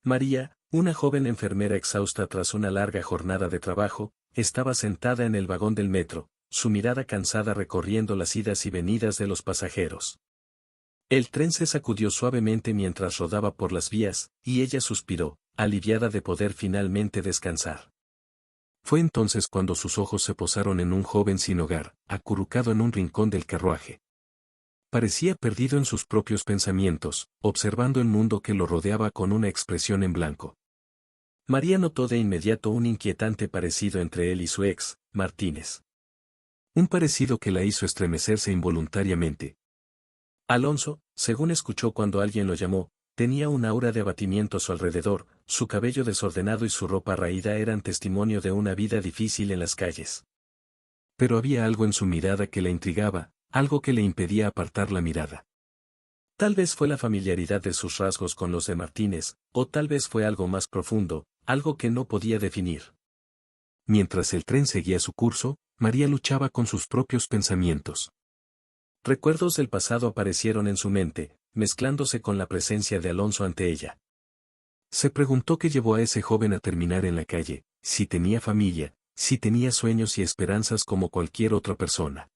María, una joven enfermera exhausta tras una larga jornada de trabajo, estaba sentada en el vagón del metro, su mirada cansada recorriendo las idas y venidas de los pasajeros. El tren se sacudió suavemente mientras rodaba por las vías, y ella suspiró, aliviada de poder finalmente descansar. Fue entonces cuando sus ojos se posaron en un joven sin hogar, acurrucado en un rincón del carruaje. Parecía perdido en sus propios pensamientos, observando el mundo que lo rodeaba con una expresión en blanco. María notó de inmediato un inquietante parecido entre él y su ex, Martínez. Un parecido que la hizo estremecerse involuntariamente. Alonso, según escuchó cuando alguien lo llamó, tenía un aura de abatimiento a su alrededor, su cabello desordenado y su ropa raída eran testimonio de una vida difícil en las calles. Pero había algo en su mirada que la intrigaba, algo que le impedía apartar la mirada. Tal vez fue la familiaridad de sus rasgos con los de Martínez, o tal vez fue algo más profundo, algo que no podía definir. Mientras el tren seguía su curso, María luchaba con sus propios pensamientos. Recuerdos del pasado aparecieron en su mente, mezclándose con la presencia de Alonso ante ella. Se preguntó qué llevó a ese joven a terminar en la calle, si tenía familia, si tenía sueños y esperanzas como cualquier otra persona.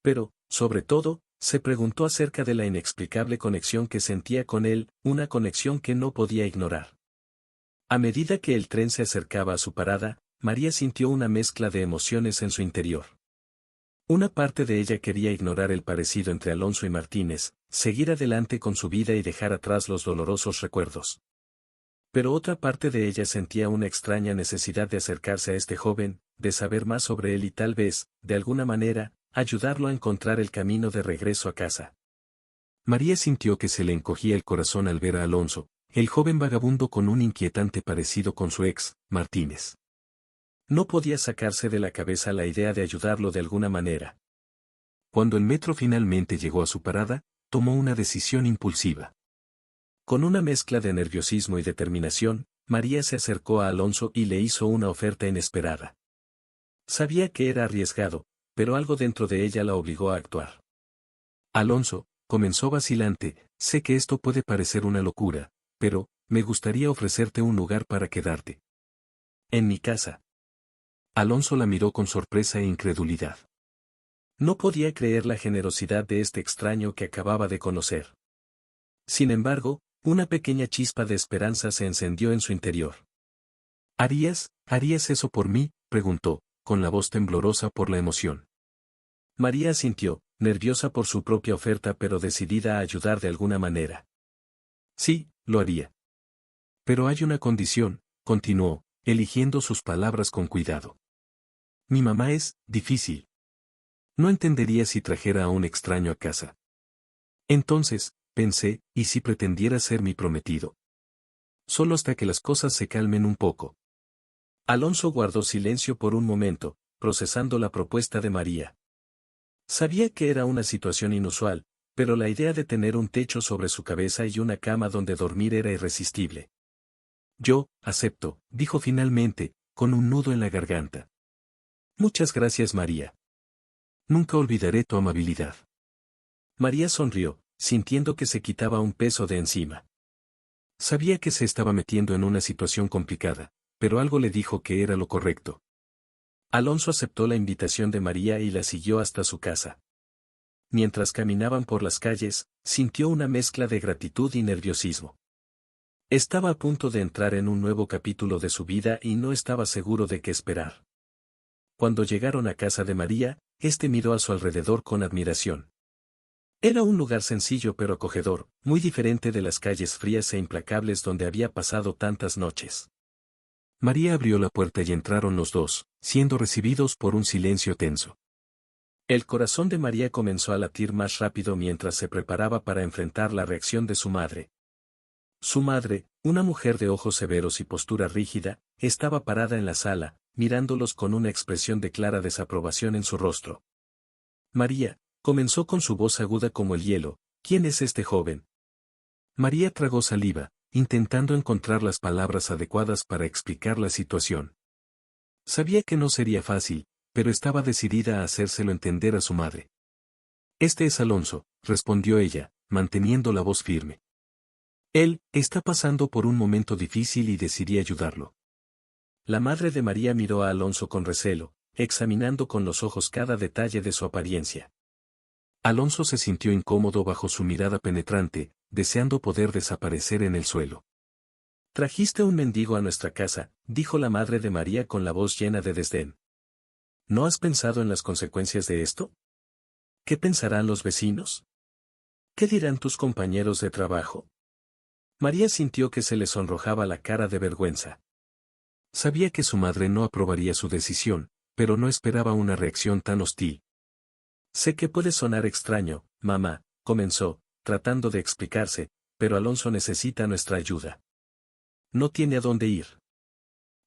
Pero, sobre todo, se preguntó acerca de la inexplicable conexión que sentía con él, una conexión que no podía ignorar. A medida que el tren se acercaba a su parada, María sintió una mezcla de emociones en su interior. Una parte de ella quería ignorar el parecido entre Alonso y Martínez, seguir adelante con su vida y dejar atrás los dolorosos recuerdos. Pero otra parte de ella sentía una extraña necesidad de acercarse a este joven, de saber más sobre él y tal vez, de alguna manera, ayudarlo a encontrar el camino de regreso a casa. María sintió que se le encogía el corazón al ver a Alonso, el joven vagabundo con un inquietante parecido con su ex, Martínez. No podía sacarse de la cabeza la idea de ayudarlo de alguna manera. Cuando el metro finalmente llegó a su parada, tomó una decisión impulsiva. Con una mezcla de nerviosismo y determinación, María se acercó a Alonso y le hizo una oferta inesperada. Sabía que era arriesgado, pero algo dentro de ella la obligó a actuar. Alonso, comenzó vacilante, sé que esto puede parecer una locura, pero, me gustaría ofrecerte un lugar para quedarte. En mi casa. Alonso la miró con sorpresa e incredulidad. No podía creer la generosidad de este extraño que acababa de conocer. Sin embargo, una pequeña chispa de esperanza se encendió en su interior. ¿Harías eso por mí?, preguntó, con la voz temblorosa por la emoción. María asintió, nerviosa por su propia oferta pero decidida a ayudar de alguna manera. Sí, lo haría. Pero hay una condición, continuó, eligiendo sus palabras con cuidado. Mi mamá es difícil. No entendería si trajera a un extraño a casa. Entonces, pensé, ¿y si pretendiera ser mi prometido? Solo hasta que las cosas se calmen un poco. Alonso guardó silencio por un momento, procesando la propuesta de María. Sabía que era una situación inusual, pero la idea de tener un techo sobre su cabeza y una cama donde dormir era irresistible. Yo, acepto, dijo finalmente, con un nudo en la garganta. Muchas gracias, María. Nunca olvidaré tu amabilidad. María sonrió, sintiendo que se quitaba un peso de encima. Sabía que se estaba metiendo en una situación complicada, pero algo le dijo que era lo correcto. Alonso aceptó la invitación de María y la siguió hasta su casa. Mientras caminaban por las calles, sintió una mezcla de gratitud y nerviosismo. Estaba a punto de entrar en un nuevo capítulo de su vida y no estaba seguro de qué esperar. Cuando llegaron a casa de María, éste miró a su alrededor con admiración. Era un lugar sencillo pero acogedor, muy diferente de las calles frías e implacables donde había pasado tantas noches. María abrió la puerta y entraron los dos, siendo recibidos por un silencio tenso. El corazón de María comenzó a latir más rápido mientras se preparaba para enfrentar la reacción de su madre. Su madre, una mujer de ojos severos y postura rígida, estaba parada en la sala, mirándolos con una expresión de clara desaprobación en su rostro. María, comenzó con su voz aguda como el hielo, ¿quién es este joven? María tragó saliva, intentando encontrar las palabras adecuadas para explicar la situación. Sabía que no sería fácil, pero estaba decidida a hacérselo entender a su madre. Este es Alonso, respondió ella, manteniendo la voz firme. Él está pasando por un momento difícil y decidí ayudarlo. La madre de María miró a Alonso con recelo, examinando con los ojos cada detalle de su apariencia. Alonso se sintió incómodo bajo su mirada penetrante, deseando poder desaparecer en el suelo. «Trajiste un mendigo a nuestra casa», dijo la madre de María con la voz llena de desdén. «¿No has pensado en las consecuencias de esto? ¿Qué pensarán los vecinos? ¿Qué dirán tus compañeros de trabajo?» María sintió que se le sonrojaba la cara de vergüenza. Sabía que su madre no aprobaría su decisión, pero no esperaba una reacción tan hostil. «Sé que puede sonar extraño, mamá», comenzó, tratando de explicarse, «pero Alonso necesita nuestra ayuda. No tiene a dónde ir».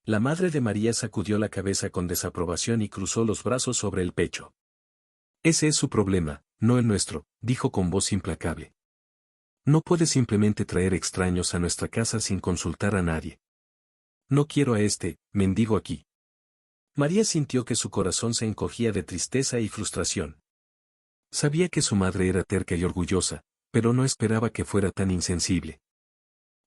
La madre de María sacudió la cabeza con desaprobación y cruzó los brazos sobre el pecho. «Ese es su problema, no el nuestro», dijo con voz implacable. «No puede simplemente traer extraños a nuestra casa sin consultar a nadie. No quiero a este mendigo aquí». María sintió que su corazón se encogía de tristeza y frustración. Sabía que su madre era terca y orgullosa, pero no esperaba que fuera tan insensible.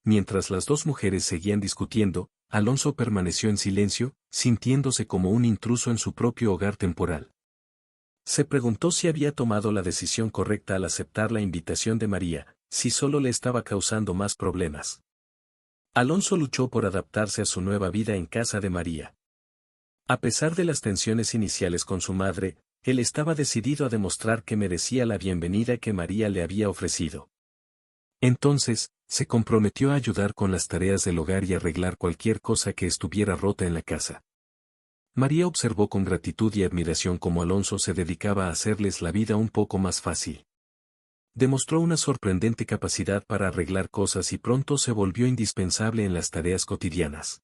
Mientras las dos mujeres seguían discutiendo, Alonso permaneció en silencio, sintiéndose como un intruso en su propio hogar temporal. Se preguntó si había tomado la decisión correcta al aceptar la invitación de María, si solo le estaba causando más problemas. Alonso luchó por adaptarse a su nueva vida en casa de María. A pesar de las tensiones iniciales con su madre, él estaba decidido a demostrar que merecía la bienvenida que María le había ofrecido. Entonces, se comprometió a ayudar con las tareas del hogar y arreglar cualquier cosa que estuviera rota en la casa. María observó con gratitud y admiración cómo Alonso se dedicaba a hacerles la vida un poco más fácil. Demostró una sorprendente capacidad para arreglar cosas y pronto se volvió indispensable en las tareas cotidianas.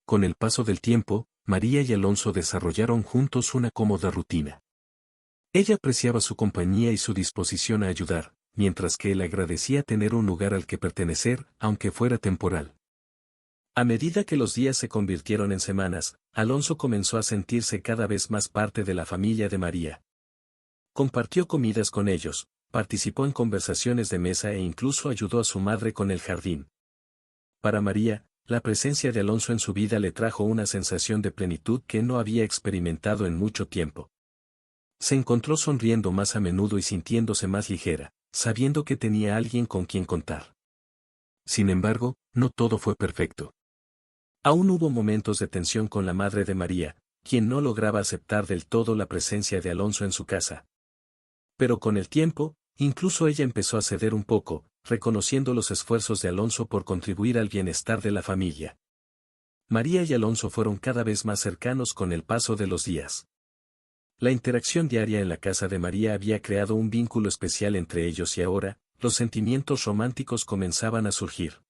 Con el paso del tiempo, María y Alonso desarrollaron juntos una cómoda rutina. Ella apreciaba su compañía y su disposición a ayudar, mientras que él agradecía tener un lugar al que pertenecer, aunque fuera temporal. A medida que los días se convirtieron en semanas, Alonso comenzó a sentirse cada vez más parte de la familia de María. Compartió comidas con ellos, participó en conversaciones de mesa e incluso ayudó a su madre con el jardín. Para María, la presencia de Alonso en su vida le trajo una sensación de plenitud que no había experimentado en mucho tiempo. Se encontró sonriendo más a menudo y sintiéndose más ligera, sabiendo que tenía alguien con quien contar. Sin embargo, no todo fue perfecto. Aún hubo momentos de tensión con la madre de María, quien no lograba aceptar del todo la presencia de Alonso en su casa. Pero con el tiempo, incluso ella empezó a ceder un poco, reconociendo los esfuerzos de Alonso por contribuir al bienestar de la familia. María y Alonso fueron cada vez más cercanos con el paso de los días. La interacción diaria en la casa de María había creado un vínculo especial entre ellos y ahora, los sentimientos románticos comenzaban a surgir.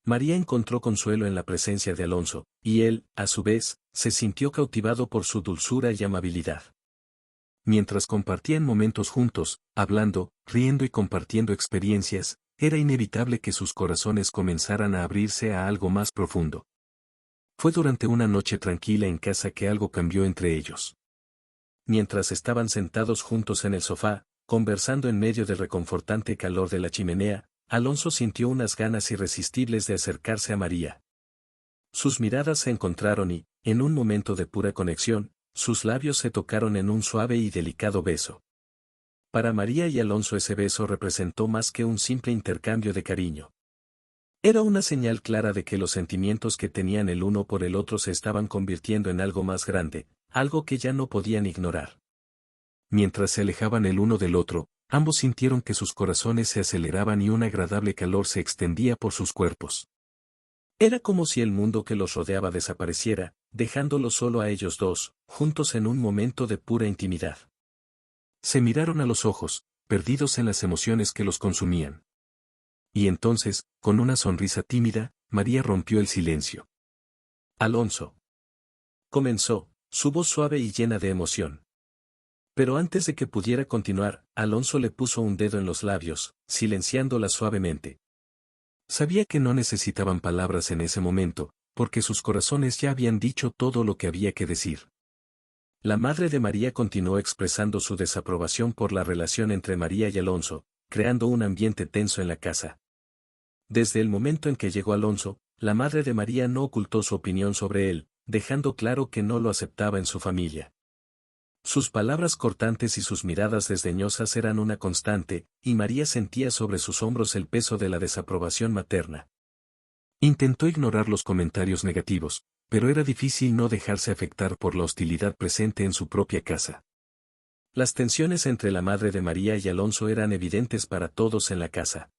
María encontró consuelo en la presencia de Alonso, y él, a su vez, se sintió cautivado por su dulzura y amabilidad. Mientras compartían momentos juntos, hablando, riendo y compartiendo experiencias, era inevitable que sus corazones comenzaran a abrirse a algo más profundo. Fue durante una noche tranquila en casa que algo cambió entre ellos. Mientras estaban sentados juntos en el sofá, conversando en medio del reconfortante calor de la chimenea, Alonso sintió unas ganas irresistibles de acercarse a María. Sus miradas se encontraron y, en un momento de pura conexión, sus labios se tocaron en un suave y delicado beso. Para María y Alonso ese beso representó más que un simple intercambio de cariño. Era una señal clara de que los sentimientos que tenían el uno por el otro se estaban convirtiendo en algo más grande, algo que ya no podían ignorar. Mientras se alejaban el uno del otro, ambos sintieron que sus corazones se aceleraban y un agradable calor se extendía por sus cuerpos. Era como si el mundo que los rodeaba desapareciera, dejándolos solo a ellos dos, juntos en un momento de pura intimidad. Se miraron a los ojos, perdidos en las emociones que los consumían. Y entonces, con una sonrisa tímida, María rompió el silencio. «Alonso», comenzó, su voz suave y llena de emoción. Pero antes de que pudiera continuar, Alonso le puso un dedo en los labios, silenciándola suavemente. Sabía que no necesitaban palabras en ese momento, porque sus corazones ya habían dicho todo lo que había que decir. La madre de María continuó expresando su desaprobación por la relación entre María y Alonso, creando un ambiente tenso en la casa. Desde el momento en que llegó Alonso, la madre de María no ocultó su opinión sobre él, dejando claro que no lo aceptaba en su familia. Sus palabras cortantes y sus miradas desdeñosas eran una constante, y María sentía sobre sus hombros el peso de la desaprobación materna. Intentó ignorar los comentarios negativos, pero era difícil no dejarse afectar por la hostilidad presente en su propia casa. Las tensiones entre la madre de María y Alonso eran evidentes para todos en la casa.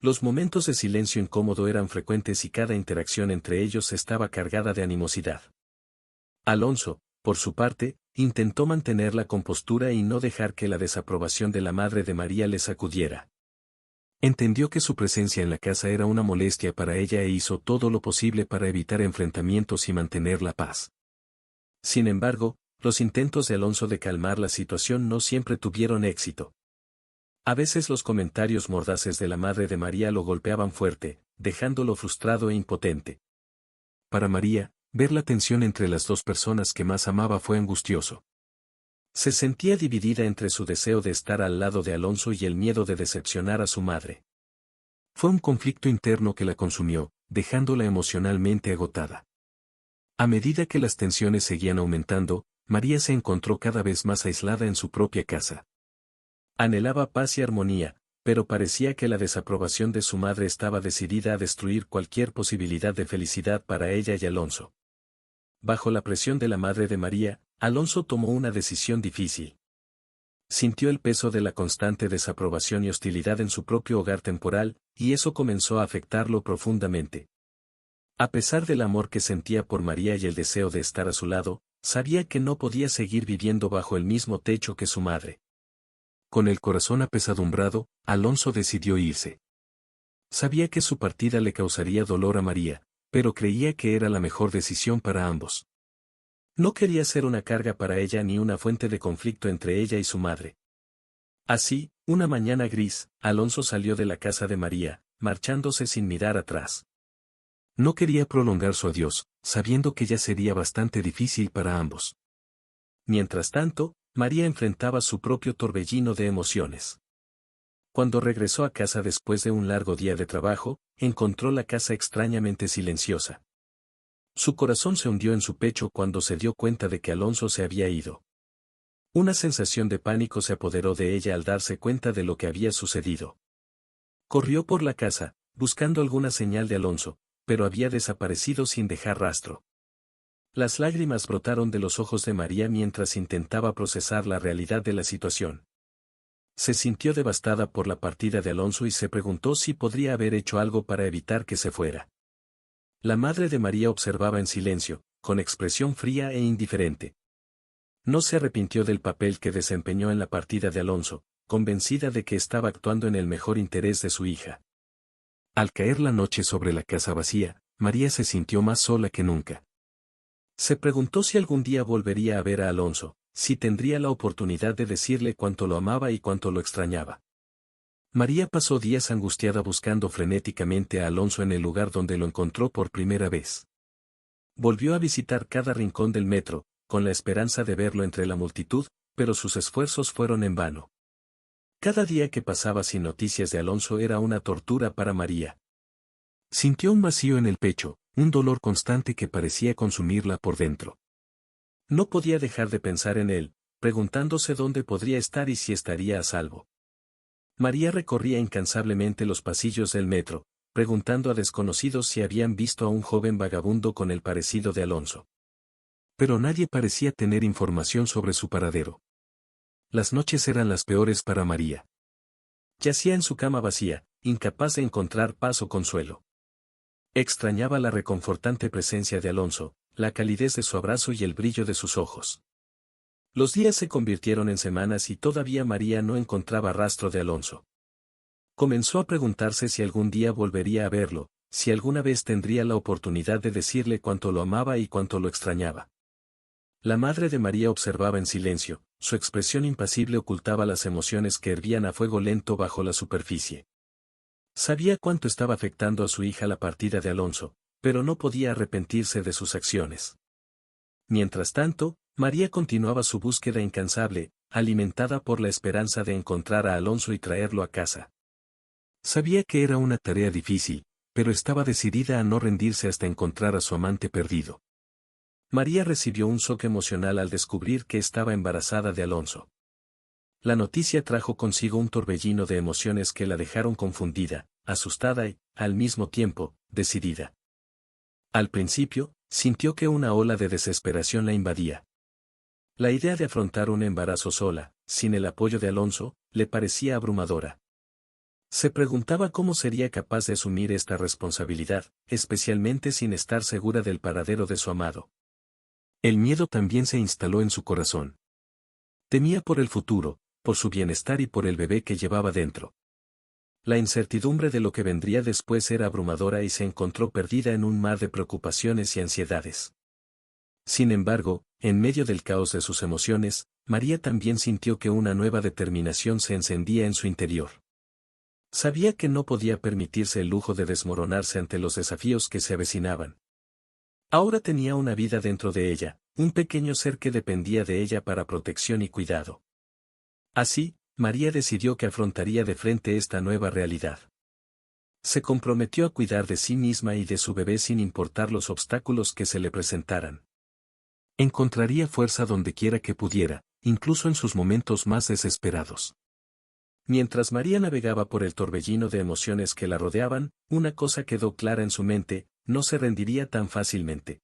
Los momentos de silencio incómodo eran frecuentes y cada interacción entre ellos estaba cargada de animosidad. Alonso, por su parte, intentó mantener la compostura y no dejar que la desaprobación de la madre de María le sacudiera. Entendió que su presencia en la casa era una molestia para ella e hizo todo lo posible para evitar enfrentamientos y mantener la paz. Sin embargo, los intentos de Alonso de calmar la situación no siempre tuvieron éxito. A veces los comentarios mordaces de la madre de María lo golpeaban fuerte, dejándolo frustrado e impotente. Para María, ver la tensión entre las dos personas que más amaba fue angustioso. Se sentía dividida entre su deseo de estar al lado de Alonso y el miedo de decepcionar a su madre. Fue un conflicto interno que la consumió, dejándola emocionalmente agotada. A medida que las tensiones seguían aumentando, María se encontró cada vez más aislada en su propia casa. Anhelaba paz y armonía, pero parecía que la desaprobación de su madre estaba decidida a destruir cualquier posibilidad de felicidad para ella y Alonso. Bajo la presión de la madre de María, Alonso tomó una decisión difícil. Sintió el peso de la constante desaprobación y hostilidad en su propio hogar temporal, y eso comenzó a afectarlo profundamente. A pesar del amor que sentía por María y el deseo de estar a su lado, sabía que no podía seguir viviendo bajo el mismo techo que su madre. Con el corazón apesadumbrado, Alonso decidió irse. Sabía que su partida le causaría dolor a María, pero creía que era la mejor decisión para ambos. No quería ser una carga para ella ni una fuente de conflicto entre ella y su madre. Así, una mañana gris, Alonso salió de la casa de María, marchándose sin mirar atrás. No quería prolongar su adiós, sabiendo que ya sería bastante difícil para ambos. Mientras tanto, María enfrentaba su propio torbellino de emociones. Cuando regresó a casa después de un largo día de trabajo, encontró la casa extrañamente silenciosa. Su corazón se hundió en su pecho cuando se dio cuenta de que Alonso se había ido. Una sensación de pánico se apoderó de ella al darse cuenta de lo que había sucedido. Corrió por la casa, buscando alguna señal de Alonso, pero había desaparecido sin dejar rastro. Las lágrimas brotaron de los ojos de María mientras intentaba procesar la realidad de la situación. Se sintió devastada por la partida de Alonso y se preguntó si podría haber hecho algo para evitar que se fuera. La madre de María observaba en silencio, con expresión fría e indiferente. No se arrepintió del papel que desempeñó en la partida de Alonso, convencida de que estaba actuando en el mejor interés de su hija. Al caer la noche sobre la casa vacía, María se sintió más sola que nunca. Se preguntó si algún día volvería a ver a Alonso, si tendría la oportunidad de decirle cuánto lo amaba y cuánto lo extrañaba. María pasó días angustiada buscando frenéticamente a Alonso en el lugar donde lo encontró por primera vez. Volvió a visitar cada rincón del metro, con la esperanza de verlo entre la multitud, pero sus esfuerzos fueron en vano. Cada día que pasaba sin noticias de Alonso era una tortura para María. Sintió un vacío en el pecho, un dolor constante que parecía consumirla por dentro. No podía dejar de pensar en él, preguntándose dónde podría estar y si estaría a salvo. María recorría incansablemente los pasillos del metro, preguntando a desconocidos si habían visto a un joven vagabundo con el parecido de Alonso. Pero nadie parecía tener información sobre su paradero. Las noches eran las peores para María. Yacía en su cama vacía, incapaz de encontrar paz o consuelo. Extrañaba la reconfortante presencia de Alonso, la calidez de su abrazo y el brillo de sus ojos. Los días se convirtieron en semanas y todavía María no encontraba rastro de Alonso. Comenzó a preguntarse si algún día volvería a verlo, si alguna vez tendría la oportunidad de decirle cuánto lo amaba y cuánto lo extrañaba. La madre de María observaba en silencio, su expresión impasible ocultaba las emociones que hervían a fuego lento bajo la superficie. Sabía cuánto estaba afectando a su hija la partida de Alonso, pero no podía arrepentirse de sus acciones. Mientras tanto, María continuaba su búsqueda incansable, alimentada por la esperanza de encontrar a Alonso y traerlo a casa. Sabía que era una tarea difícil, pero estaba decidida a no rendirse hasta encontrar a su amante perdido. María recibió un shock emocional al descubrir que estaba embarazada de Alonso. La noticia trajo consigo un torbellino de emociones que la dejaron confundida, asustada y, al mismo tiempo, decidida. Al principio, sintió que una ola de desesperación la invadía. La idea de afrontar un embarazo sola, sin el apoyo de Alonso, le parecía abrumadora. Se preguntaba cómo sería capaz de asumir esta responsabilidad, especialmente sin estar segura del paradero de su amado. El miedo también se instaló en su corazón. Temía por el futuro, por su bienestar y por el bebé que llevaba dentro. La incertidumbre de lo que vendría después era abrumadora y se encontró perdida en un mar de preocupaciones y ansiedades. Sin embargo, en medio del caos de sus emociones, María también sintió que una nueva determinación se encendía en su interior. Sabía que no podía permitirse el lujo de desmoronarse ante los desafíos que se avecinaban. Ahora tenía una vida dentro de ella, un pequeño ser que dependía de ella para protección y cuidado. Así, María decidió que afrontaría de frente esta nueva realidad. Se comprometió a cuidar de sí misma y de su bebé sin importar los obstáculos que se le presentaran. Encontraría fuerza donde quiera que pudiera, incluso en sus momentos más desesperados. Mientras María navegaba por el torbellino de emociones que la rodeaban, una cosa quedó clara en su mente: no se rendiría tan fácilmente.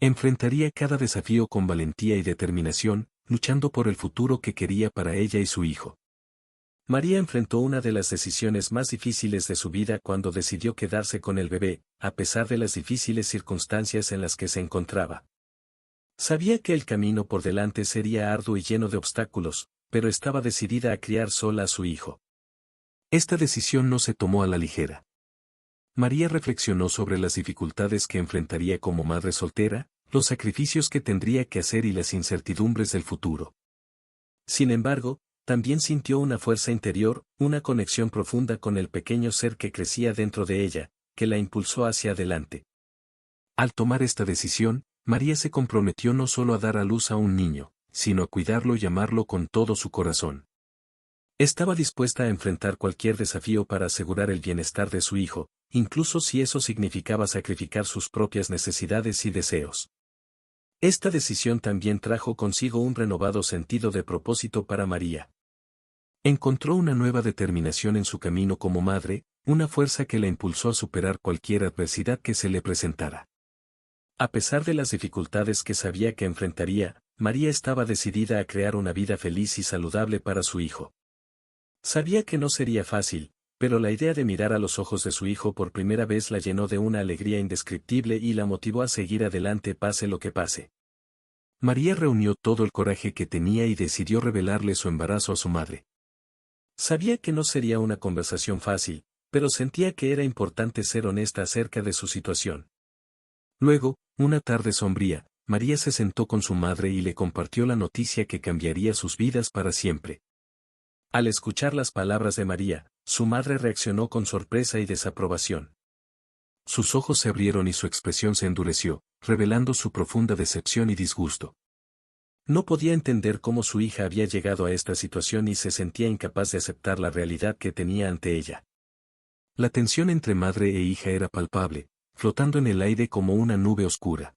Enfrentaría cada desafío con valentía y determinación, luchando por el futuro que quería para ella y su hijo. María enfrentó una de las decisiones más difíciles de su vida cuando decidió quedarse con el bebé, a pesar de las difíciles circunstancias en las que se encontraba. Sabía que el camino por delante sería arduo y lleno de obstáculos, pero estaba decidida a criar sola a su hijo. Esta decisión no se tomó a la ligera. María reflexionó sobre las dificultades que enfrentaría como madre soltera, los sacrificios que tendría que hacer y las incertidumbres del futuro. Sin embargo, también sintió una fuerza interior, una conexión profunda con el pequeño ser que crecía dentro de ella, que la impulsó hacia adelante. Al tomar esta decisión, María se comprometió no solo a dar a luz a un niño, sino a cuidarlo y amarlo con todo su corazón. Estaba dispuesta a enfrentar cualquier desafío para asegurar el bienestar de su hijo, incluso si eso significaba sacrificar sus propias necesidades y deseos. Esta decisión también trajo consigo un renovado sentido de propósito para María. Encontró una nueva determinación en su camino como madre, una fuerza que la impulsó a superar cualquier adversidad que se le presentara. A pesar de las dificultades que sabía que enfrentaría, María estaba decidida a crear una vida feliz y saludable para su hijo. Sabía que no sería fácil, pero la idea de mirar a los ojos de su hijo por primera vez la llenó de una alegría indescriptible y la motivó a seguir adelante pase lo que pase. María reunió todo el coraje que tenía y decidió revelarle su embarazo a su madre. Sabía que no sería una conversación fácil, pero sentía que era importante ser honesta acerca de su situación. Luego, una tarde sombría, María se sentó con su madre y le compartió la noticia que cambiaría sus vidas para siempre. Al escuchar las palabras de María, su madre reaccionó con sorpresa y desaprobación. Sus ojos se abrieron y su expresión se endureció, revelando su profunda decepción y disgusto. No podía entender cómo su hija había llegado a esta situación y se sentía incapaz de aceptar la realidad que tenía ante ella. La tensión entre madre e hija era palpable, flotando en el aire como una nube oscura.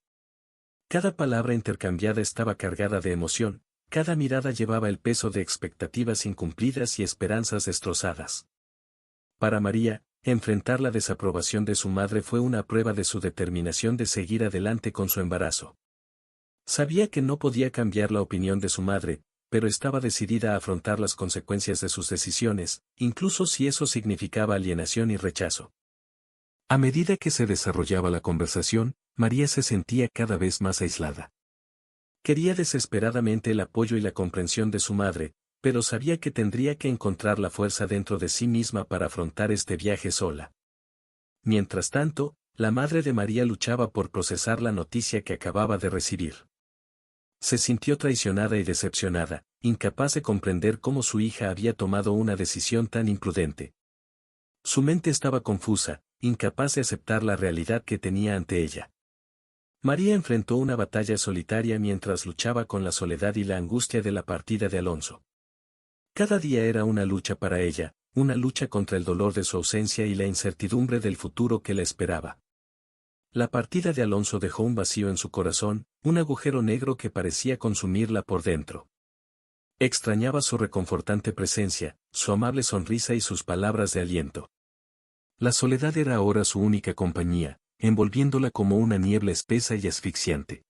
Cada palabra intercambiada estaba cargada de emoción, cada mirada llevaba el peso de expectativas incumplidas y esperanzas destrozadas. Para María, enfrentar la desaprobación de su madre fue una prueba de su determinación de seguir adelante con su embarazo. Sabía que no podía cambiar la opinión de su madre, pero estaba decidida a afrontar las consecuencias de sus decisiones, incluso si eso significaba alienación y rechazo. A medida que se desarrollaba la conversación, María se sentía cada vez más aislada. Quería desesperadamente el apoyo y la comprensión de su madre, pero sabía que tendría que encontrar la fuerza dentro de sí misma para afrontar este viaje sola. Mientras tanto, la madre de María luchaba por procesar la noticia que acababa de recibir. Se sintió traicionada y decepcionada, incapaz de comprender cómo su hija había tomado una decisión tan imprudente. Su mente estaba confusa, incapaz de aceptar la realidad que tenía ante ella. María enfrentó una batalla solitaria mientras luchaba con la soledad y la angustia de la partida de Alonso. Cada día era una lucha para ella, una lucha contra el dolor de su ausencia y la incertidumbre del futuro que la esperaba. La partida de Alonso dejó un vacío en su corazón, un agujero negro que parecía consumirla por dentro. Extrañaba su reconfortante presencia, su amable sonrisa y sus palabras de aliento. La soledad era ahora su única compañía, envolviéndola como una niebla espesa y asfixiante.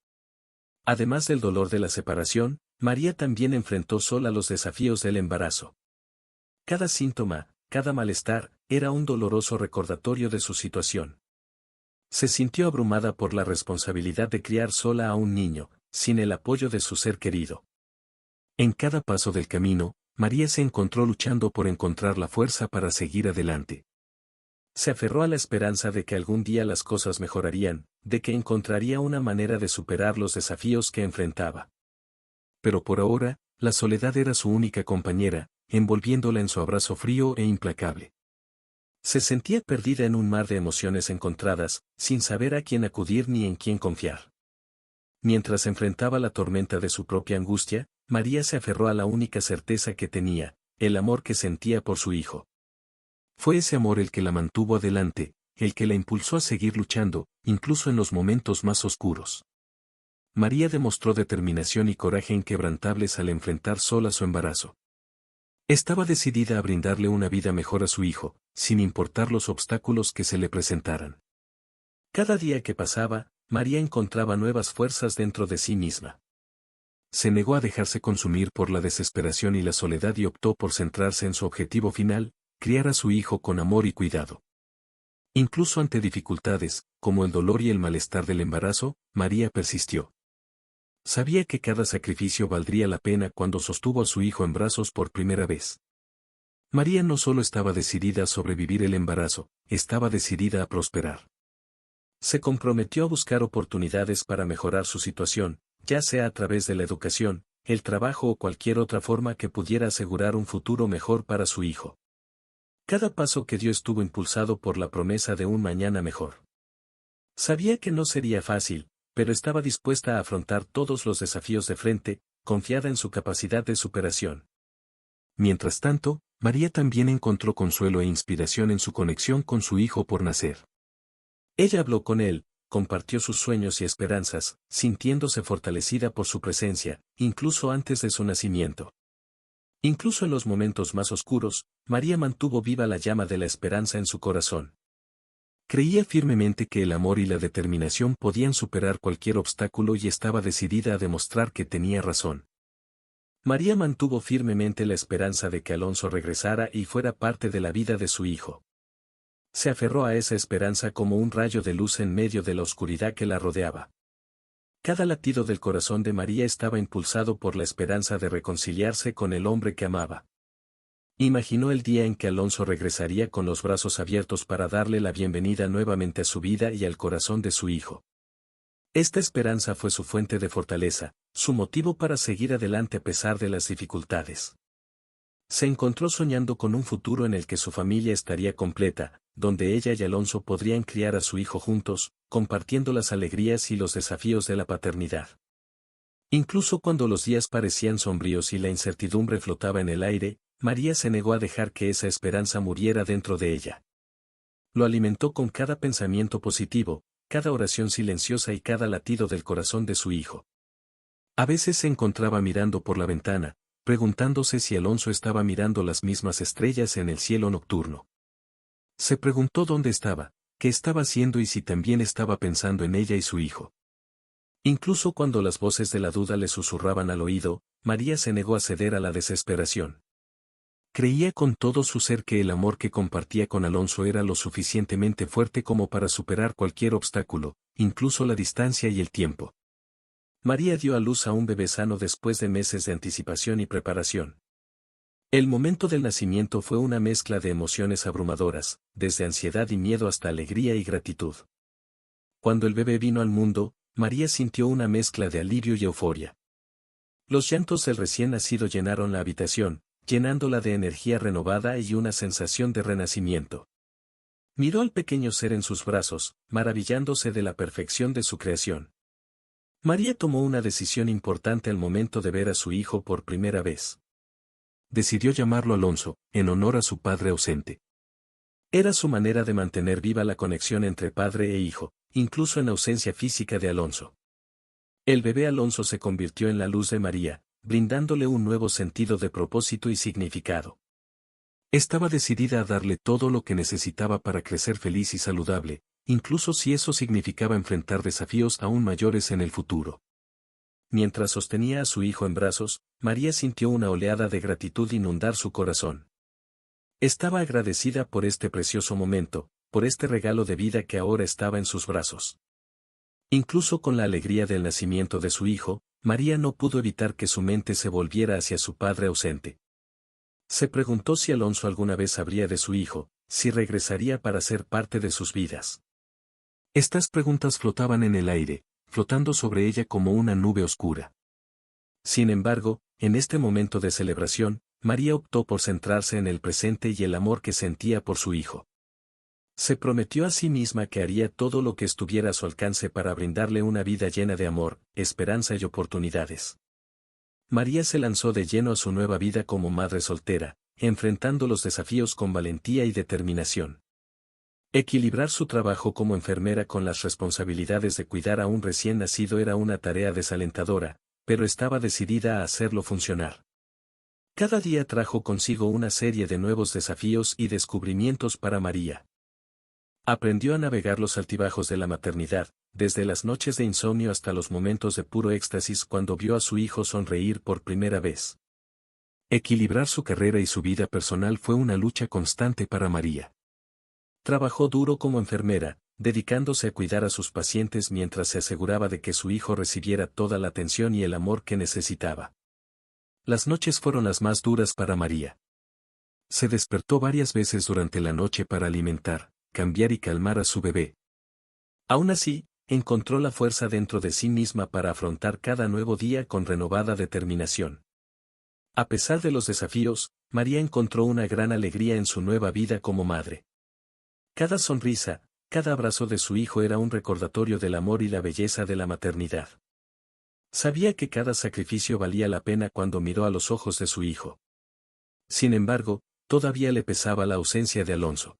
Además del dolor de la separación, María también enfrentó sola los desafíos del embarazo. Cada síntoma, cada malestar, era un doloroso recordatorio de su situación. Se sintió abrumada por la responsabilidad de criar sola a un niño, sin el apoyo de su ser querido. En cada paso del camino, María se encontró luchando por encontrar la fuerza para seguir adelante. Se aferró a la esperanza de que algún día las cosas mejorarían, de que encontraría una manera de superar los desafíos que enfrentaba. Pero por ahora, la soledad era su única compañera, envolviéndola en su abrazo frío e implacable. Se sentía perdida en un mar de emociones encontradas, sin saber a quién acudir ni en quién confiar. Mientras enfrentaba la tormenta de su propia angustia, María se aferró a la única certeza que tenía, el amor que sentía por su hijo. Fue ese amor el que la mantuvo adelante, el que la impulsó a seguir luchando, incluso en los momentos más oscuros. María demostró determinación y coraje inquebrantables al enfrentar sola su embarazo. Estaba decidida a brindarle una vida mejor a su hijo, sin importar los obstáculos que se le presentaran. Cada día que pasaba, María encontraba nuevas fuerzas dentro de sí misma. Se negó a dejarse consumir por la desesperación y la soledad y optó por centrarse en su objetivo final, criar a su hijo con amor y cuidado. Incluso ante dificultades, como el dolor y el malestar del embarazo, María persistió. Sabía que cada sacrificio valdría la pena cuando sostuvo a su hijo en brazos por primera vez. María no solo estaba decidida a sobrevivir el embarazo, estaba decidida a prosperar. Se comprometió a buscar oportunidades para mejorar su situación, ya sea a través de la educación, el trabajo o cualquier otra forma que pudiera asegurar un futuro mejor para su hijo. Cada paso que dio estuvo impulsado por la promesa de un mañana mejor. Sabía que no sería fácil, pero estaba dispuesta a afrontar todos los desafíos de frente, confiada en su capacidad de superación. Mientras tanto, María también encontró consuelo e inspiración en su conexión con su hijo por nacer. Ella habló con él, compartió sus sueños y esperanzas, sintiéndose fortalecida por su presencia, incluso antes de su nacimiento. Incluso en los momentos más oscuros, María mantuvo viva la llama de la esperanza en su corazón. Creía firmemente que el amor y la determinación podían superar cualquier obstáculo y estaba decidida a demostrar que tenía razón. María mantuvo firmemente la esperanza de que Alonso regresara y fuera parte de la vida de su hijo. Se aferró a esa esperanza como un rayo de luz en medio de la oscuridad que la rodeaba. Cada latido del corazón de María estaba impulsado por la esperanza de reconciliarse con el hombre que amaba. Imaginó el día en que Alonso regresaría con los brazos abiertos para darle la bienvenida nuevamente a su vida y al corazón de su hijo. Esta esperanza fue su fuente de fortaleza, su motivo para seguir adelante a pesar de las dificultades. Se encontró soñando con un futuro en el que su familia estaría completa, donde ella y Alonso podrían criar a su hijo juntos, compartiendo las alegrías y los desafíos de la paternidad. Incluso cuando los días parecían sombríos y la incertidumbre flotaba en el aire, María se negó a dejar que esa esperanza muriera dentro de ella. Lo alimentó con cada pensamiento positivo, cada oración silenciosa y cada latido del corazón de su hijo. A veces se encontraba mirando por la ventana, preguntándose si Alonso estaba mirando las mismas estrellas en el cielo nocturno. Se preguntó dónde estaba, qué estaba haciendo y si también estaba pensando en ella y su hijo. Incluso cuando las voces de la duda le susurraban al oído, María se negó a ceder a la desesperación. Creía con todo su ser que el amor que compartía con Alonso era lo suficientemente fuerte como para superar cualquier obstáculo, incluso la distancia y el tiempo. María dio a luz a un bebé sano después de meses de anticipación y preparación. El momento del nacimiento fue una mezcla de emociones abrumadoras, desde ansiedad y miedo hasta alegría y gratitud. Cuando el bebé vino al mundo, María sintió una mezcla de alivio y euforia. Los llantos del recién nacido llenaron la habitación, llenándola de energía renovada y una sensación de renacimiento. Miró al pequeño ser en sus brazos, maravillándose de la perfección de su creación. María tomó una decisión importante al momento de ver a su hijo por primera vez. decidió llamarlo Alonso, en honor a su padre ausente. Era su manera de mantener viva la conexión entre padre e hijo, incluso en ausencia física de Alonso. El bebé Alonso se convirtió en la luz de María, brindándole un nuevo sentido de propósito y significado. Estaba decidida a darle todo lo que necesitaba para crecer feliz y saludable, incluso si eso significaba enfrentar desafíos aún mayores en el futuro. Mientras sostenía a su hijo en brazos, María sintió una oleada de gratitud inundar su corazón. Estaba agradecida por este precioso momento, por este regalo de vida que ahora estaba en sus brazos. Incluso con la alegría del nacimiento de su hijo, María no pudo evitar que su mente se volviera hacia su padre ausente. Se preguntó si Alonso alguna vez sabría de su hijo, si regresaría para ser parte de sus vidas. Estas preguntas flotaban en el aire, flotando sobre ella como una nube oscura. Sin embargo, en este momento de celebración, María optó por centrarse en el presente y el amor que sentía por su hijo. Se prometió a sí misma que haría todo lo que estuviera a su alcance para brindarle una vida llena de amor, esperanza y oportunidades. María se lanzó de lleno a su nueva vida como madre soltera, enfrentando los desafíos con valentía y determinación. Equilibrar su trabajo como enfermera con las responsabilidades de cuidar a un recién nacido era una tarea desalentadora, pero estaba decidida a hacerlo funcionar. Cada día trajo consigo una serie de nuevos desafíos y descubrimientos para María. Aprendió a navegar los altibajos de la maternidad, desde las noches de insomnio hasta los momentos de puro éxtasis cuando vio a su hijo sonreír por primera vez. Equilibrar su carrera y su vida personal fue una lucha constante para María. Trabajó duro como enfermera, dedicándose a cuidar a sus pacientes mientras se aseguraba de que su hijo recibiera toda la atención y el amor que necesitaba. Las noches fueron las más duras para María. Se despertó varias veces durante la noche para alimentar, cambiar y calmar a su bebé. Aún así, encontró la fuerza dentro de sí misma para afrontar cada nuevo día con renovada determinación. A pesar de los desafíos, María encontró una gran alegría en su nueva vida como madre. Cada sonrisa, cada abrazo de su hijo era un recordatorio del amor y la belleza de la maternidad. Sabía que cada sacrificio valía la pena cuando miró a los ojos de su hijo. Sin embargo, todavía le pesaba la ausencia de Alonso.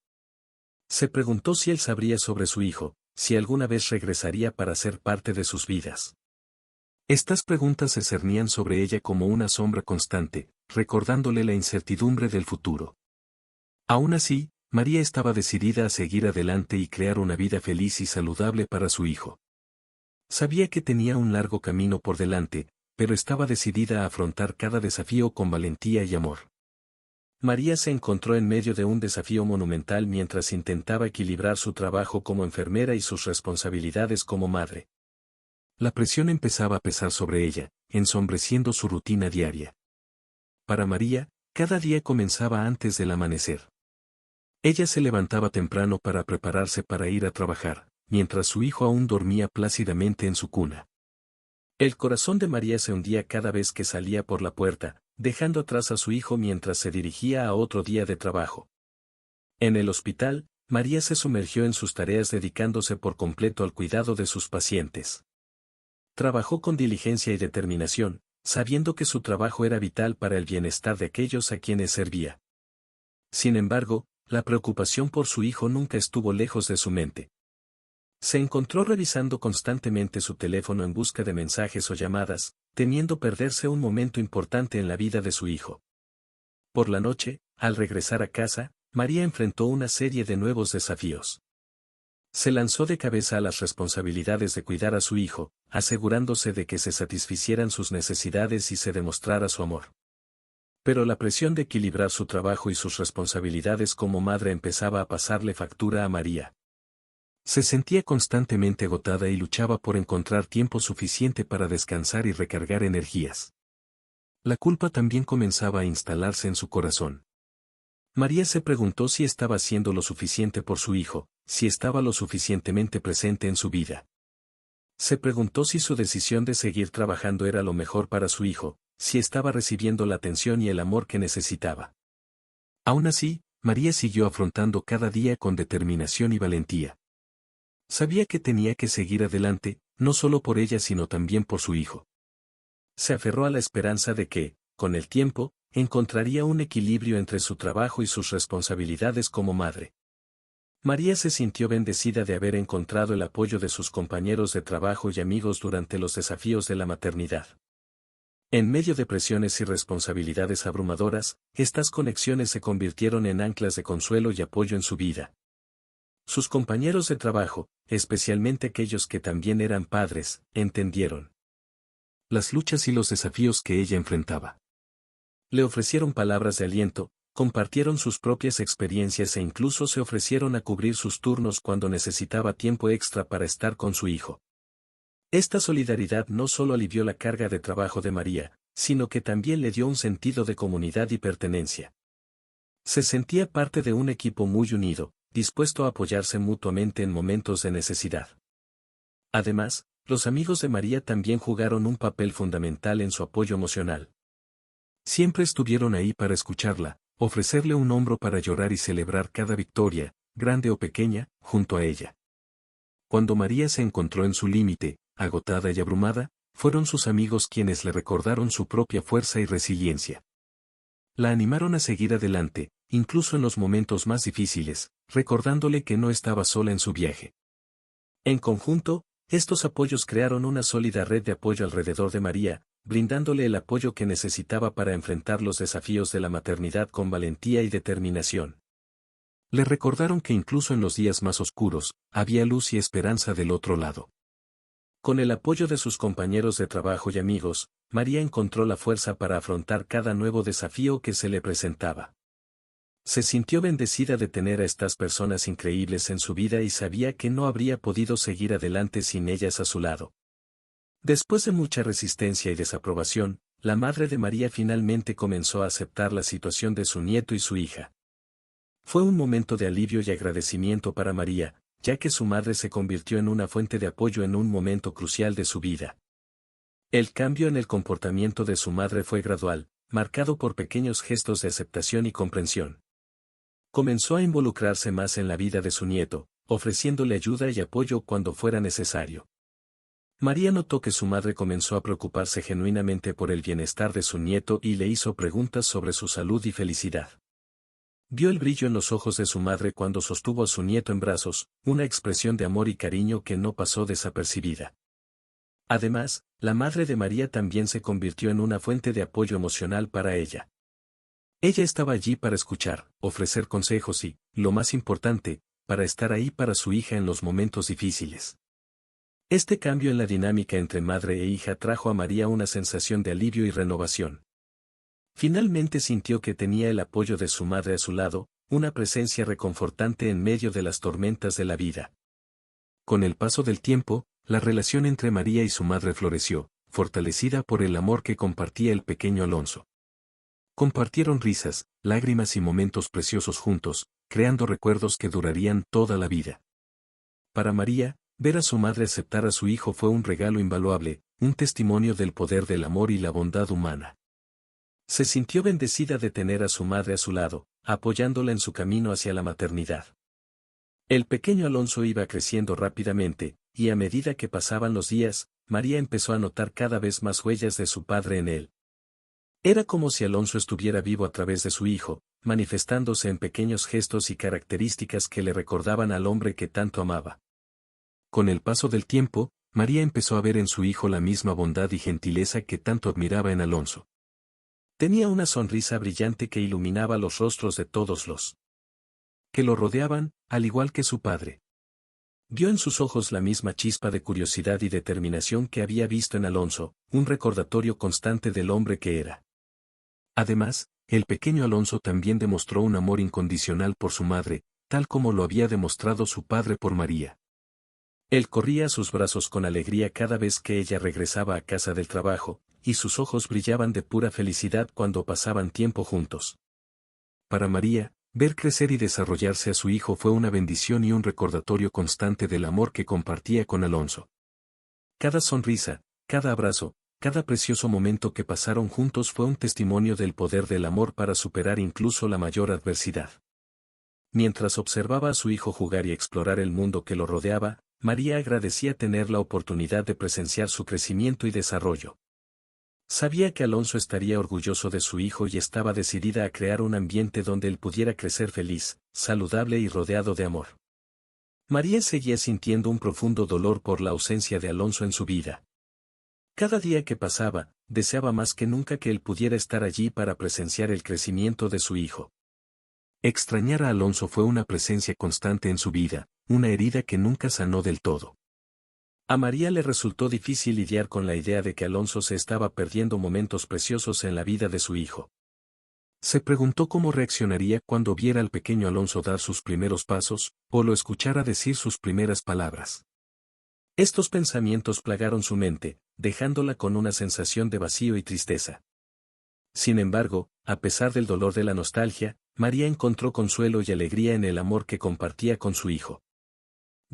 Se preguntó si él sabría sobre su hijo, si alguna vez regresaría para ser parte de sus vidas. Estas preguntas se cernían sobre ella como una sombra constante, recordándole la incertidumbre del futuro. Aún así, María estaba decidida a seguir adelante y crear una vida feliz y saludable para su hijo. Sabía que tenía un largo camino por delante, pero estaba decidida a afrontar cada desafío con valentía y amor. María se encontró en medio de un desafío monumental mientras intentaba equilibrar su trabajo como enfermera y sus responsabilidades como madre. La presión empezaba a pesar sobre ella, ensombreciendo su rutina diaria. Para María, cada día comenzaba antes del amanecer. Ella se levantaba temprano para prepararse para ir a trabajar, mientras su hijo aún dormía plácidamente en su cuna. El corazón de María se hundía cada vez que salía por la puerta, dejando atrás a su hijo mientras se dirigía a otro día de trabajo. En el hospital, María se sumergió en sus tareas dedicándose por completo al cuidado de sus pacientes. Trabajó con diligencia y determinación, sabiendo que su trabajo era vital para el bienestar de aquellos a quienes servía. Sin embargo, la preocupación por su hijo nunca estuvo lejos de su mente. Se encontró revisando constantemente su teléfono en busca de mensajes o llamadas, temiendo perderse un momento importante en la vida de su hijo. Por la noche, al regresar a casa, María enfrentó una serie de nuevos desafíos. Se lanzó de cabeza a las responsabilidades de cuidar a su hijo, asegurándose de que se satisficieran sus necesidades y se demostrara su amor. Pero la presión de equilibrar su trabajo y sus responsabilidades como madre empezaba a pasarle factura a María. Se sentía constantemente agotada y luchaba por encontrar tiempo suficiente para descansar y recargar energías. La culpa también comenzaba a instalarse en su corazón. María se preguntó si estaba haciendo lo suficiente por su hijo, si estaba lo suficientemente presente en su vida. Se preguntó si su decisión de seguir trabajando era lo mejor para su hijo, si estaba recibiendo la atención y el amor que necesitaba. Aún así, María siguió afrontando cada día con determinación y valentía. Sabía que tenía que seguir adelante, no solo por ella sino también por su hijo. Se aferró a la esperanza de que, con el tiempo, encontraría un equilibrio entre su trabajo y sus responsabilidades como madre. María se sintió bendecida de haber encontrado el apoyo de sus compañeros de trabajo y amigos durante los desafíos de la maternidad. En medio de presiones y responsabilidades abrumadoras, estas conexiones se convirtieron en anclas de consuelo y apoyo en su vida. Sus compañeros de trabajo, especialmente aquellos que también eran padres, entendieron las luchas y los desafíos que ella enfrentaba. Le ofrecieron palabras de aliento, compartieron sus propias experiencias e incluso se ofrecieron a cubrir sus turnos cuando necesitaba tiempo extra para estar con su hijo. Esta solidaridad no solo alivió la carga de trabajo de María, sino que también le dio un sentido de comunidad y pertenencia. Se sentía parte de un equipo muy unido, dispuesto a apoyarse mutuamente en momentos de necesidad. Además, los amigos de María también jugaron un papel fundamental en su apoyo emocional. Siempre estuvieron ahí para escucharla, ofrecerle un hombro para llorar y celebrar cada victoria, grande o pequeña, junto a ella. Cuando María se encontró en su límite, agotada y abrumada, fueron sus amigos quienes le recordaron su propia fuerza y resiliencia. La animaron a seguir adelante, incluso en los momentos más difíciles, recordándole que no estaba sola en su viaje. En conjunto, estos apoyos crearon una sólida red de apoyo alrededor de María, brindándole el apoyo que necesitaba para enfrentar los desafíos de la maternidad con valentía y determinación. Le recordaron que incluso en los días más oscuros, había luz y esperanza del otro lado. Con el apoyo de sus compañeros de trabajo y amigos, María encontró la fuerza para afrontar cada nuevo desafío que se le presentaba. Se sintió bendecida de tener a estas personas increíbles en su vida y sabía que no habría podido seguir adelante sin ellas a su lado. Después de mucha resistencia y desaprobación, la madre de María finalmente comenzó a aceptar la situación de su nieto y su hija. Fue un momento de alivio y agradecimiento para María, ya que su madre se convirtió en una fuente de apoyo en un momento crucial de su vida. El cambio en el comportamiento de su madre fue gradual, marcado por pequeños gestos de aceptación y comprensión. Comenzó a involucrarse más en la vida de su nieto, ofreciéndole ayuda y apoyo cuando fuera necesario. María notó que su madre comenzó a preocuparse genuinamente por el bienestar de su nieto y le hizo preguntas sobre su salud y felicidad. Vio el brillo en los ojos de su madre cuando sostuvo a su nieto en brazos, una expresión de amor y cariño que no pasó desapercibida. Además, la madre de María también se convirtió en una fuente de apoyo emocional para ella. Ella estaba allí para escuchar, ofrecer consejos y, lo más importante, para estar ahí para su hija en los momentos difíciles. Este cambio en la dinámica entre madre e hija trajo a María una sensación de alivio y renovación. Finalmente sintió que tenía el apoyo de su madre a su lado, una presencia reconfortante en medio de las tormentas de la vida. Con el paso del tiempo, la relación entre María y su madre floreció, fortalecida por el amor que compartía el pequeño Alonso. Compartieron risas, lágrimas y momentos preciosos juntos, creando recuerdos que durarían toda la vida. Para María, ver a su madre aceptar a su hijo fue un regalo invaluable, un testimonio del poder del amor y la bondad humana. Se sintió bendecida de tener a su madre a su lado, apoyándola en su camino hacia la maternidad. El pequeño Alonso iba creciendo rápidamente, y a medida que pasaban los días, María empezó a notar cada vez más huellas de su padre en él. Era como si Alonso estuviera vivo a través de su hijo, manifestándose en pequeños gestos y características que le recordaban al hombre que tanto amaba. Con el paso del tiempo, María empezó a ver en su hijo la misma bondad y gentileza que tanto admiraba en Alonso. Tenía una sonrisa brillante que iluminaba los rostros de todos los que lo rodeaban, al igual que su padre. Vio en sus ojos la misma chispa de curiosidad y determinación que había visto en Alonso, un recordatorio constante del hombre que era. Además, el pequeño Alonso también demostró un amor incondicional por su madre, tal como lo había demostrado su padre por María. Él corría a sus brazos con alegría cada vez que ella regresaba a casa del trabajo, y sus ojos brillaban de pura felicidad cuando pasaban tiempo juntos. Para María, ver crecer y desarrollarse a su hijo fue una bendición y un recordatorio constante del amor que compartía con Alonso. Cada sonrisa, cada abrazo, cada precioso momento que pasaron juntos fue un testimonio del poder del amor para superar incluso la mayor adversidad. Mientras observaba a su hijo jugar y explorar el mundo que lo rodeaba, María agradecía tener la oportunidad de presenciar su crecimiento y desarrollo. Sabía que Alonso estaría orgulloso de su hijo y estaba decidida a crear un ambiente donde él pudiera crecer feliz, saludable y rodeado de amor. María seguía sintiendo un profundo dolor por la ausencia de Alonso en su vida. Cada día que pasaba, deseaba más que nunca que él pudiera estar allí para presenciar el crecimiento de su hijo. Extrañar a Alonso fue una presencia constante en su vida, una herida que nunca sanó del todo. A María le resultó difícil lidiar con la idea de que Alonso se estaba perdiendo momentos preciosos en la vida de su hijo. Se preguntó cómo reaccionaría cuando viera al pequeño Alonso dar sus primeros pasos, o lo escuchara decir sus primeras palabras. Estos pensamientos plagaron su mente, dejándola con una sensación de vacío y tristeza. Sin embargo, a pesar del dolor de la nostalgia, María encontró consuelo y alegría en el amor que compartía con su hijo.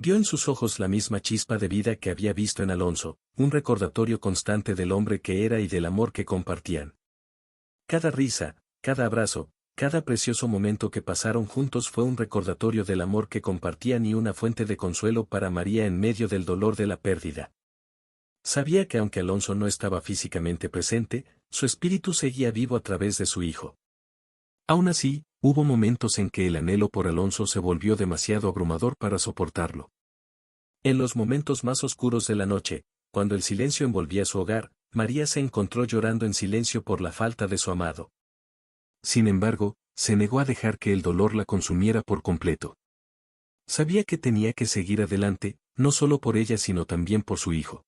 Vio en sus ojos la misma chispa de vida que había visto en Alonso, un recordatorio constante del hombre que era y del amor que compartían. Cada risa, cada abrazo, cada precioso momento que pasaron juntos fue un recordatorio del amor que compartían y una fuente de consuelo para María en medio del dolor de la pérdida. Sabía que aunque Alonso no estaba físicamente presente, su espíritu seguía vivo a través de su hijo. Aún así, hubo momentos en que el anhelo por Alonso se volvió demasiado abrumador para soportarlo. En los momentos más oscuros de la noche, cuando el silencio envolvía su hogar, María se encontró llorando en silencio por la falta de su amado. Sin embargo, se negó a dejar que el dolor la consumiera por completo. Sabía que tenía que seguir adelante, no solo por ella sino también por su hijo.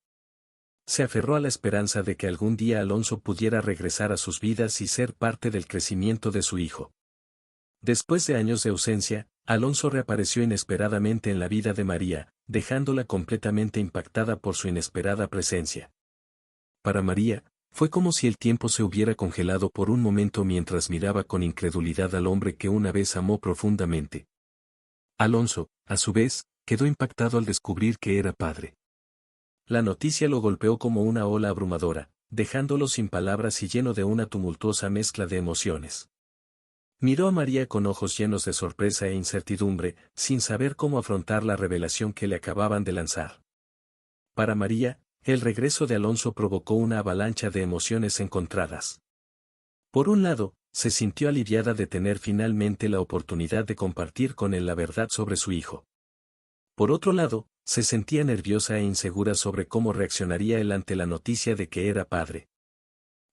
Se aferró a la esperanza de que algún día Alonso pudiera regresar a sus vidas y ser parte del crecimiento de su hijo. Después de años de ausencia, Alonso reapareció inesperadamente en la vida de María, dejándola completamente impactada por su inesperada presencia. Para María, fue como si el tiempo se hubiera congelado por un momento mientras miraba con incredulidad al hombre que una vez amó profundamente. Alonso, a su vez, quedó impactado al descubrir que era padre. La noticia lo golpeó como una ola abrumadora, dejándolo sin palabras y lleno de una tumultuosa mezcla de emociones. Miró a María con ojos llenos de sorpresa e incertidumbre, sin saber cómo afrontar la revelación que le acababan de lanzar. Para María, el regreso de Alonso provocó una avalancha de emociones encontradas. Por un lado, se sintió aliviada de tener finalmente la oportunidad de compartir con él la verdad sobre su hijo. Por otro lado, se sentía nerviosa e insegura sobre cómo reaccionaría él ante la noticia de que era padre.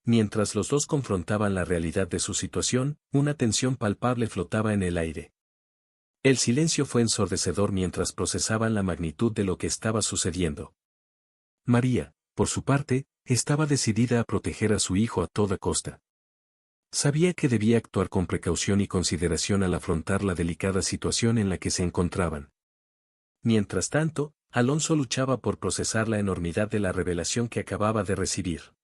Mientras los dos confrontaban la realidad de su situación, una tensión palpable flotaba en el aire. El silencio fue ensordecedor mientras procesaban la magnitud de lo que estaba sucediendo. María, por su parte, estaba decidida a proteger a su hijo a toda costa. Sabía que debía actuar con precaución y consideración al afrontar la delicada situación en la que se encontraban. Mientras tanto, Alonso luchaba por procesar la enormidad de la revelación que acababa de recibir.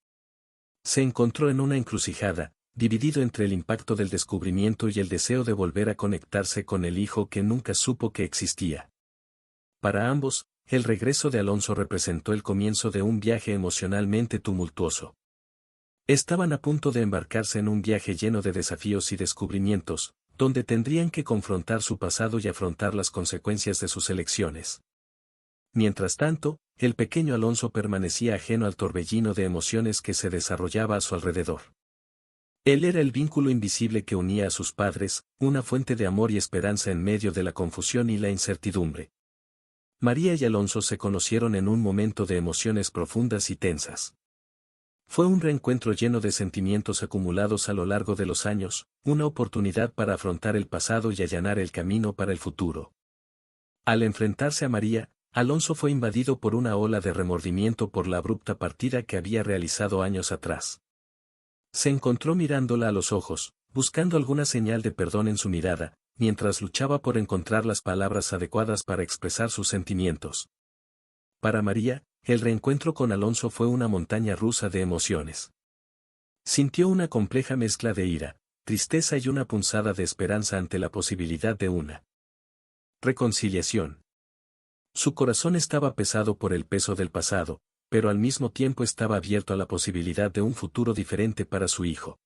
Se encontró en una encrucijada, dividido entre el impacto del descubrimiento y el deseo de volver a conectarse con el hijo que nunca supo que existía. Para ambos, el regreso de Alonso representó el comienzo de un viaje emocionalmente tumultuoso. Estaban a punto de embarcarse en un viaje lleno de desafíos y descubrimientos, donde tendrían que confrontar su pasado y afrontar las consecuencias de sus elecciones. Mientras tanto, el pequeño Alonso permanecía ajeno al torbellino de emociones que se desarrollaba a su alrededor. Él era el vínculo invisible que unía a sus padres, una fuente de amor y esperanza en medio de la confusión y la incertidumbre. María y Alonso se conocieron en un momento de emociones profundas y tensas. Fue un reencuentro lleno de sentimientos acumulados a lo largo de los años, una oportunidad para afrontar el pasado y allanar el camino para el futuro. Al enfrentarse a María, Alonso fue invadido por una ola de remordimiento por la abrupta partida que había realizado años atrás. Se encontró mirándola a los ojos, buscando alguna señal de perdón en su mirada, mientras luchaba por encontrar las palabras adecuadas para expresar sus sentimientos. Para María, el reencuentro con Alonso fue una montaña rusa de emociones. Sintió una compleja mezcla de ira, tristeza y una punzada de esperanza ante la posibilidad de una reconciliación. Su corazón estaba pesado por el peso del pasado, pero al mismo tiempo estaba abierto a la posibilidad de un futuro diferente para su hijo.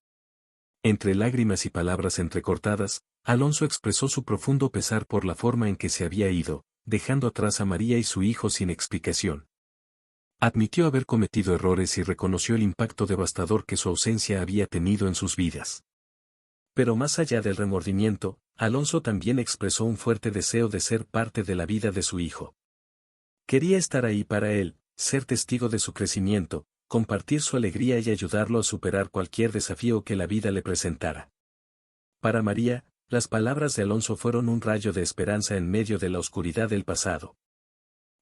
Entre lágrimas y palabras entrecortadas, Alonso expresó su profundo pesar por la forma en que se había ido, dejando atrás a María y su hijo sin explicación. Admitió haber cometido errores y reconoció el impacto devastador que su ausencia había tenido en sus vidas. Pero más allá del remordimiento, Alonso también expresó un fuerte deseo de ser parte de la vida de su hijo. Quería estar ahí para él, ser testigo de su crecimiento, compartir su alegría y ayudarlo a superar cualquier desafío que la vida le presentara. Para María, las palabras de Alonso fueron un rayo de esperanza en medio de la oscuridad del pasado.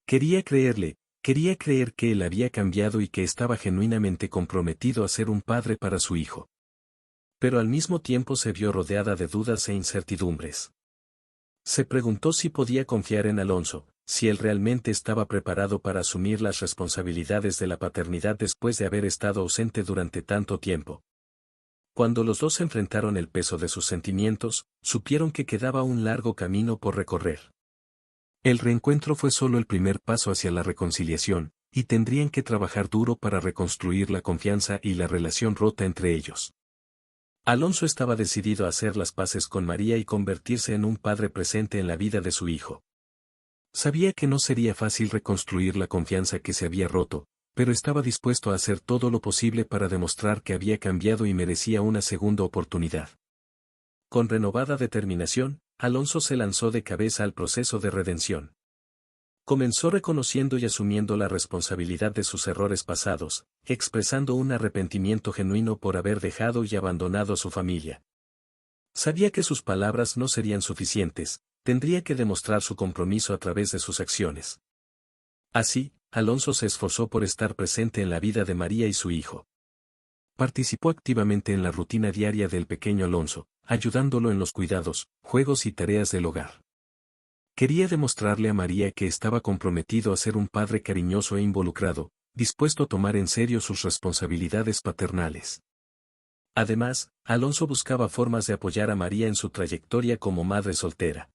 Quería creerle, quería creer que él había cambiado y que estaba genuinamente comprometido a ser un padre para su hijo. Pero al mismo tiempo se vio rodeada de dudas e incertidumbres. Se preguntó si podía confiar en Alonso, si él realmente estaba preparado para asumir las responsabilidades de la paternidad después de haber estado ausente durante tanto tiempo. Cuando los dos enfrentaron el peso de sus sentimientos, supieron que quedaba un largo camino por recorrer. El reencuentro fue solo el primer paso hacia la reconciliación, y tendrían que trabajar duro para reconstruir la confianza y la relación rota entre ellos. Alonso estaba decidido a hacer las paces con María y convertirse en un padre presente en la vida de su hijo. Sabía que no sería fácil reconstruir la confianza que se había roto, pero estaba dispuesto a hacer todo lo posible para demostrar que había cambiado y merecía una segunda oportunidad. Con renovada determinación, Alonso se lanzó de cabeza al proceso de redención. Comenzó reconociendo y asumiendo la responsabilidad de sus errores pasados, expresando un arrepentimiento genuino por haber dejado y abandonado a su familia. Sabía que sus palabras no serían suficientes, tendría que demostrar su compromiso a través de sus acciones. Así, Alonso se esforzó por estar presente en la vida de María y su hijo. Participó activamente en la rutina diaria del pequeño Alonso, ayudándolo en los cuidados, juegos y tareas del hogar. Quería demostrarle a María que estaba comprometido a ser un padre cariñoso e involucrado, dispuesto a tomar en serio sus responsabilidades paternales. Además, Alonso buscaba formas de apoyar a María en su trayectoria como madre soltera.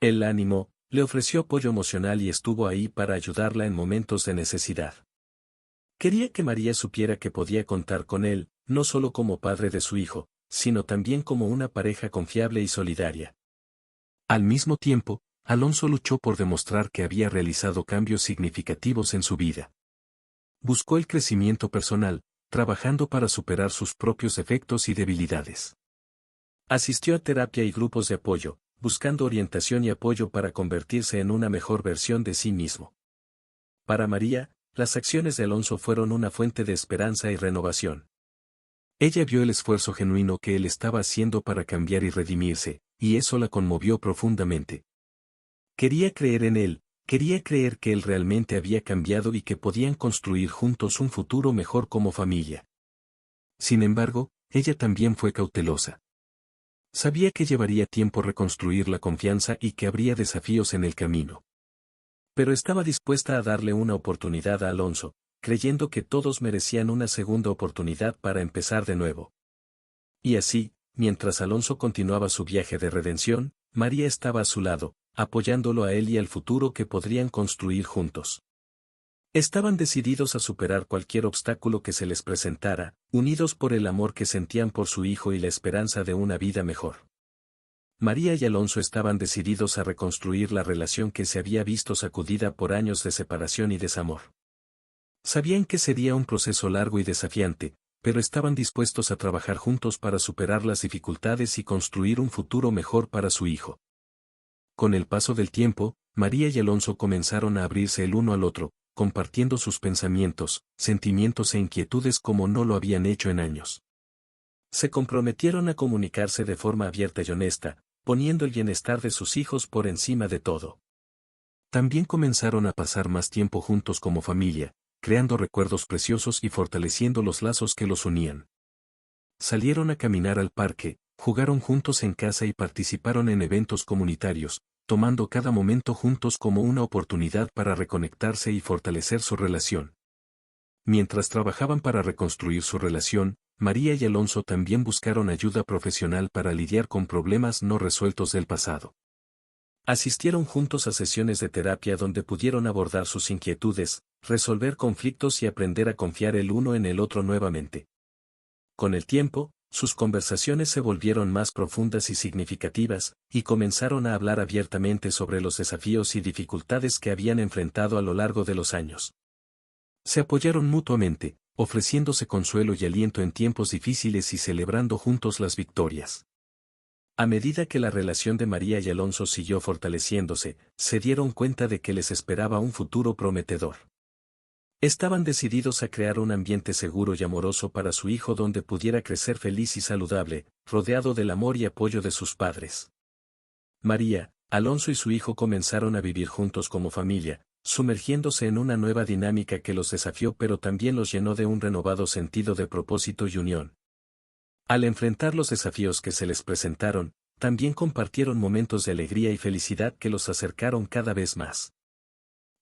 Él la animó, le ofreció apoyo emocional y estuvo ahí para ayudarla en momentos de necesidad. Quería que María supiera que podía contar con él, no solo como padre de su hijo, sino también como una pareja confiable y solidaria. Al mismo tiempo, Alonso luchó por demostrar que había realizado cambios significativos en su vida. Buscó el crecimiento personal, trabajando para superar sus propios defectos y debilidades. Asistió a terapia y grupos de apoyo, buscando orientación y apoyo para convertirse en una mejor versión de sí mismo. Para María, las acciones de Alonso fueron una fuente de esperanza y renovación. Ella vio el esfuerzo genuino que él estaba haciendo para cambiar y redimirse, y eso la conmovió profundamente. Quería creer en él, quería creer que él realmente había cambiado y que podían construir juntos un futuro mejor como familia. Sin embargo, ella también fue cautelosa. Sabía que llevaría tiempo reconstruir la confianza y que habría desafíos en el camino. Pero estaba dispuesta a darle una oportunidad a Alonso, creyendo que todos merecían una segunda oportunidad para empezar de nuevo. Y así, mientras Alonso continuaba su viaje de redención, María estaba a su lado, apoyándolo a él y al futuro que podrían construir juntos. Estaban decididos a superar cualquier obstáculo que se les presentara, unidos por el amor que sentían por su hijo y la esperanza de una vida mejor. María y Alonso estaban decididos a reconstruir la relación que se había visto sacudida por años de separación y desamor. Sabían que sería un proceso largo y desafiante, pero estaban dispuestos a trabajar juntos para superar las dificultades y construir un futuro mejor para su hijo. Con el paso del tiempo, María y Alonso comenzaron a abrirse el uno al otro, compartiendo sus pensamientos, sentimientos e inquietudes como no lo habían hecho en años. Se comprometieron a comunicarse de forma abierta y honesta, poniendo el bienestar de sus hijos por encima de todo. También comenzaron a pasar más tiempo juntos como familia, creando recuerdos preciosos y fortaleciendo los lazos que los unían. Salieron a caminar al parque, jugaron juntos en casa y participaron en eventos comunitarios, tomando cada momento juntos como una oportunidad para reconectarse y fortalecer su relación. Mientras trabajaban para reconstruir su relación, María y Alonso también buscaron ayuda profesional para lidiar con problemas no resueltos del pasado. Asistieron juntos a sesiones de terapia donde pudieron abordar sus inquietudes, resolver conflictos y aprender a confiar el uno en el otro nuevamente. Con el tiempo, sus conversaciones se volvieron más profundas y significativas, y comenzaron a hablar abiertamente sobre los desafíos y dificultades que habían enfrentado a lo largo de los años. Se apoyaron mutuamente, ofreciéndose consuelo y aliento en tiempos difíciles y celebrando juntos las victorias. A medida que la relación de María y Alonso siguió fortaleciéndose, se dieron cuenta de que les esperaba un futuro prometedor. Estaban decididos a crear un ambiente seguro y amoroso para su hijo donde pudiera crecer feliz y saludable, rodeado del amor y apoyo de sus padres. María, Alonso y su hijo comenzaron a vivir juntos como familia, sumergiéndose en una nueva dinámica que los desafió pero también los llenó de un renovado sentido de propósito y unión. Al enfrentar los desafíos que se les presentaron, también compartieron momentos de alegría y felicidad que los acercaron cada vez más.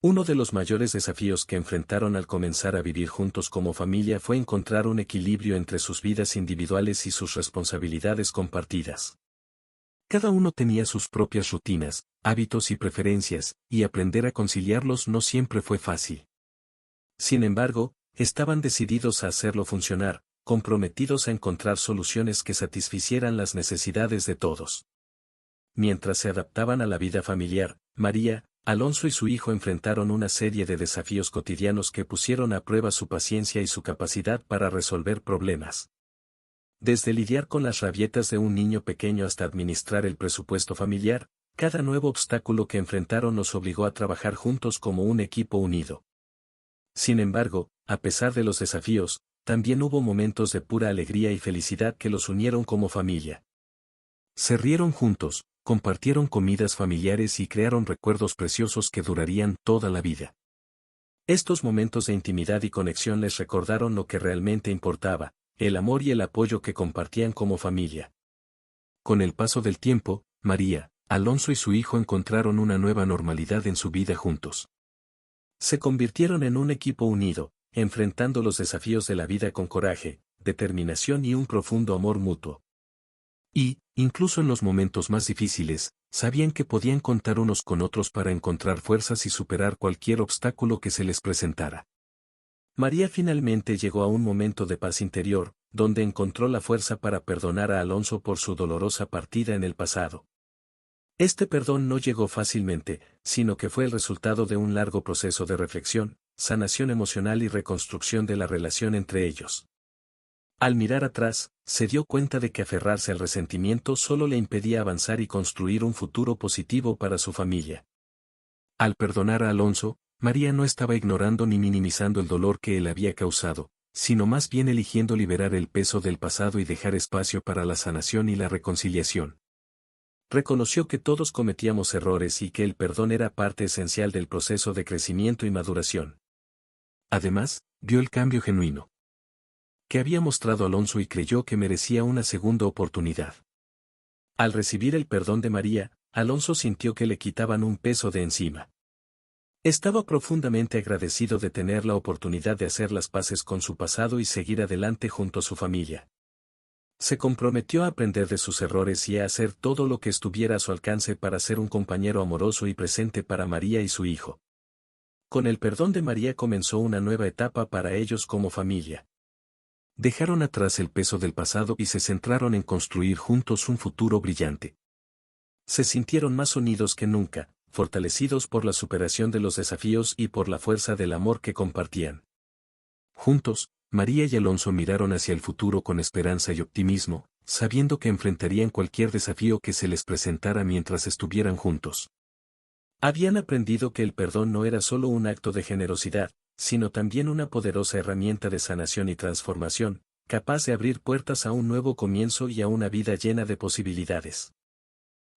Uno de los mayores desafíos que enfrentaron al comenzar a vivir juntos como familia fue encontrar un equilibrio entre sus vidas individuales y sus responsabilidades compartidas. Cada uno tenía sus propias rutinas, hábitos y preferencias, y aprender a conciliarlos no siempre fue fácil. Sin embargo, estaban decididos a hacerlo funcionar, comprometidos a encontrar soluciones que satisficieran las necesidades de todos. Mientras se adaptaban a la vida familiar, María, Alonso y su hijo enfrentaron una serie de desafíos cotidianos que pusieron a prueba su paciencia y su capacidad para resolver problemas. Desde lidiar con las rabietas de un niño pequeño hasta administrar el presupuesto familiar, cada nuevo obstáculo que enfrentaron los obligó a trabajar juntos como un equipo unido. Sin embargo, a pesar de los desafíos, también hubo momentos de pura alegría y felicidad que los unieron como familia. Se rieron juntos, compartieron comidas familiares y crearon recuerdos preciosos que durarían toda la vida. Estos momentos de intimidad y conexión les recordaron lo que realmente importaba, el amor y el apoyo que compartían como familia. Con el paso del tiempo, María, Alonso y su hijo encontraron una nueva normalidad en su vida juntos. Se convirtieron en un equipo unido, enfrentando los desafíos de la vida con coraje, determinación y un profundo amor mutuo. Y, incluso en los momentos más difíciles, sabían que podían contar unos con otros para encontrar fuerzas y superar cualquier obstáculo que se les presentara. María finalmente llegó a un momento de paz interior, donde encontró la fuerza para perdonar a Alonso por su dolorosa partida en el pasado. Este perdón no llegó fácilmente, sino que fue el resultado de un largo proceso de reflexión, sanación emocional y reconstrucción de la relación entre ellos. Al mirar atrás, se dio cuenta de que aferrarse al resentimiento solo le impedía avanzar y construir un futuro positivo para su familia. Al perdonar a Alonso, María no estaba ignorando ni minimizando el dolor que él había causado, sino más bien eligiendo liberar el peso del pasado y dejar espacio para la sanación y la reconciliación. Reconoció que todos cometíamos errores y que el perdón era parte esencial del proceso de crecimiento y maduración. Además, vio el cambio genuino que había mostrado Alonso y creyó que merecía una segunda oportunidad. Al recibir el perdón de María, Alonso sintió que le quitaban un peso de encima. Estaba profundamente agradecido de tener la oportunidad de hacer las paces con su pasado y seguir adelante junto a su familia. Se comprometió a aprender de sus errores y a hacer todo lo que estuviera a su alcance para ser un compañero amoroso y presente para María y su hijo. Con el perdón de María comenzó una nueva etapa para ellos como familia. Dejaron atrás el peso del pasado y se centraron en construir juntos un futuro brillante. Se sintieron más unidos que nunca, fortalecidos por la superación de los desafíos y por la fuerza del amor que compartían. Juntos, María y Alonso miraron hacia el futuro con esperanza y optimismo, sabiendo que enfrentarían cualquier desafío que se les presentara mientras estuvieran juntos. Habían aprendido que el perdón no era solo un acto de generosidad, sino también una poderosa herramienta de sanación y transformación, capaz de abrir puertas a un nuevo comienzo y a una vida llena de posibilidades.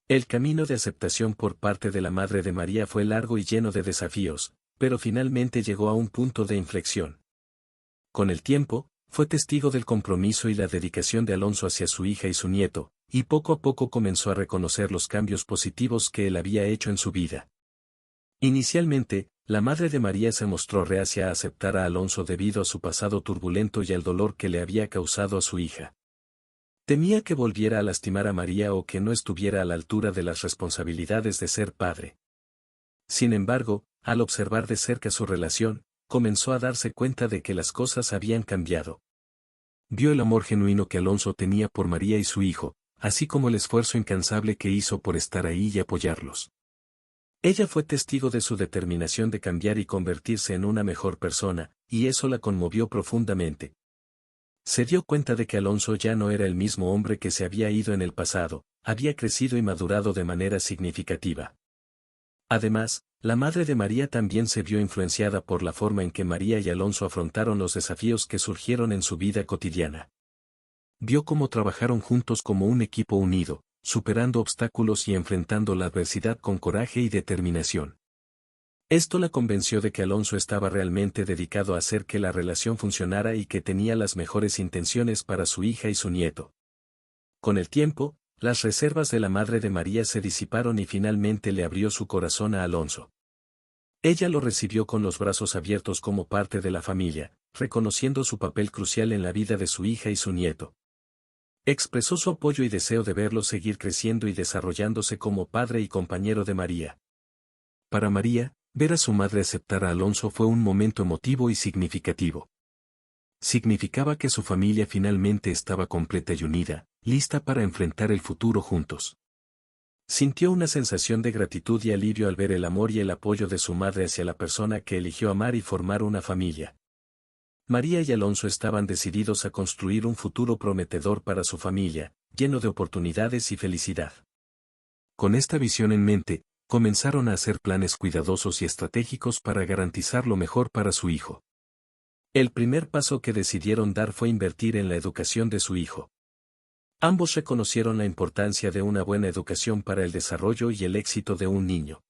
El camino de aceptación por parte de la Madre de María fue largo y lleno de desafíos, pero finalmente llegó a un punto de inflexión. Con el tiempo, fue testigo del compromiso y la dedicación de Alonso hacia su hija y su nieto, y poco a poco comenzó a reconocer los cambios positivos que él había hecho en su vida. Inicialmente, la madre de María se mostró reacia a aceptar a Alonso debido a su pasado turbulento y al dolor que le había causado a su hija. Temía que volviera a lastimar a María o que no estuviera a la altura de las responsabilidades de ser padre. Sin embargo, al observar de cerca su relación, comenzó a darse cuenta de que las cosas habían cambiado. Vio el amor genuino que Alonso tenía por María y su hijo, así como el esfuerzo incansable que hizo por estar ahí y apoyarlos. Ella fue testigo de su determinación de cambiar y convertirse en una mejor persona, y eso la conmovió profundamente. Se dio cuenta de que Alonso ya no era el mismo hombre que se había ido en el pasado, había crecido y madurado de manera significativa. Además, la madre de María también se vio influenciada por la forma en que María y Alonso afrontaron los desafíos que surgieron en su vida cotidiana. Vio cómo trabajaron juntos como un equipo unido, superando obstáculos y enfrentando la adversidad con coraje y determinación. Esto la convenció de que Alonso estaba realmente dedicado a hacer que la relación funcionara y que tenía las mejores intenciones para su hija y su nieto. Con el tiempo, las reservas de la madre de María se disiparon y finalmente le abrió su corazón a Alonso. Ella lo recibió con los brazos abiertos como parte de la familia, reconociendo su papel crucial en la vida de su hija y su nieto. Expresó su apoyo y deseo de verlo seguir creciendo y desarrollándose como padre y compañero de María. Para María, ver a su madre aceptar a Alonso fue un momento emotivo y significativo. Significaba que su familia finalmente estaba completa y unida, lista para enfrentar el futuro juntos. Sintió una sensación de gratitud y alivio al ver el amor y el apoyo de su madre hacia la persona que eligió amar y formar una familia. María y Alonso estaban decididos a construir un futuro prometedor para su familia, lleno de oportunidades y felicidad. Con esta visión en mente, comenzaron a hacer planes cuidadosos y estratégicos para garantizar lo mejor para su hijo. El primer paso que decidieron dar fue invertir en la educación de su hijo. Ambos reconocieron la importancia de una buena educación para el desarrollo y el éxito de un niño.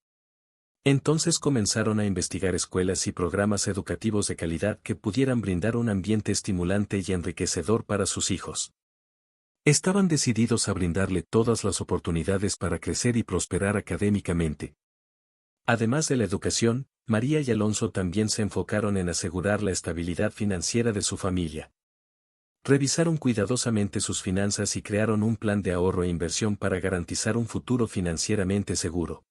Entonces comenzaron a investigar escuelas y programas educativos de calidad que pudieran brindar un ambiente estimulante y enriquecedor para sus hijos. Estaban decididos a brindarle todas las oportunidades para crecer y prosperar académicamente. Además de la educación, María y Alonso también se enfocaron en asegurar la estabilidad financiera de su familia. Revisaron cuidadosamente sus finanzas y crearon un plan de ahorro e inversión para garantizar un futuro financieramente seguro.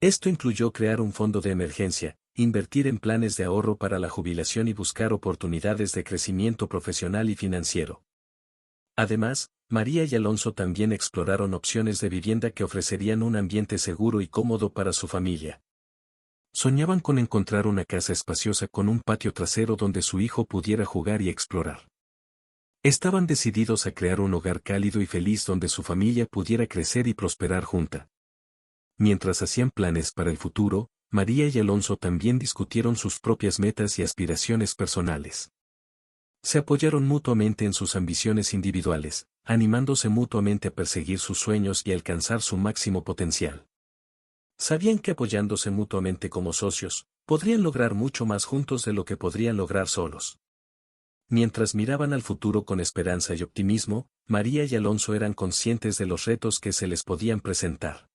Esto incluyó crear un fondo de emergencia, invertir en planes de ahorro para la jubilación y buscar oportunidades de crecimiento profesional y financiero. Además, María y Alonso también exploraron opciones de vivienda que ofrecerían un ambiente seguro y cómodo para su familia. Soñaban con encontrar una casa espaciosa con un patio trasero donde su hijo pudiera jugar y explorar. Estaban decididos a crear un hogar cálido y feliz donde su familia pudiera crecer y prosperar junta. Mientras hacían planes para el futuro, María y Alonso también discutieron sus propias metas y aspiraciones personales. Se apoyaron mutuamente en sus ambiciones individuales, animándose mutuamente a perseguir sus sueños y alcanzar su máximo potencial. Sabían que apoyándose mutuamente como socios, podrían lograr mucho más juntos de lo que podrían lograr solos. Mientras miraban al futuro con esperanza y optimismo, María y Alonso eran conscientes de los retos que se les podían presentar.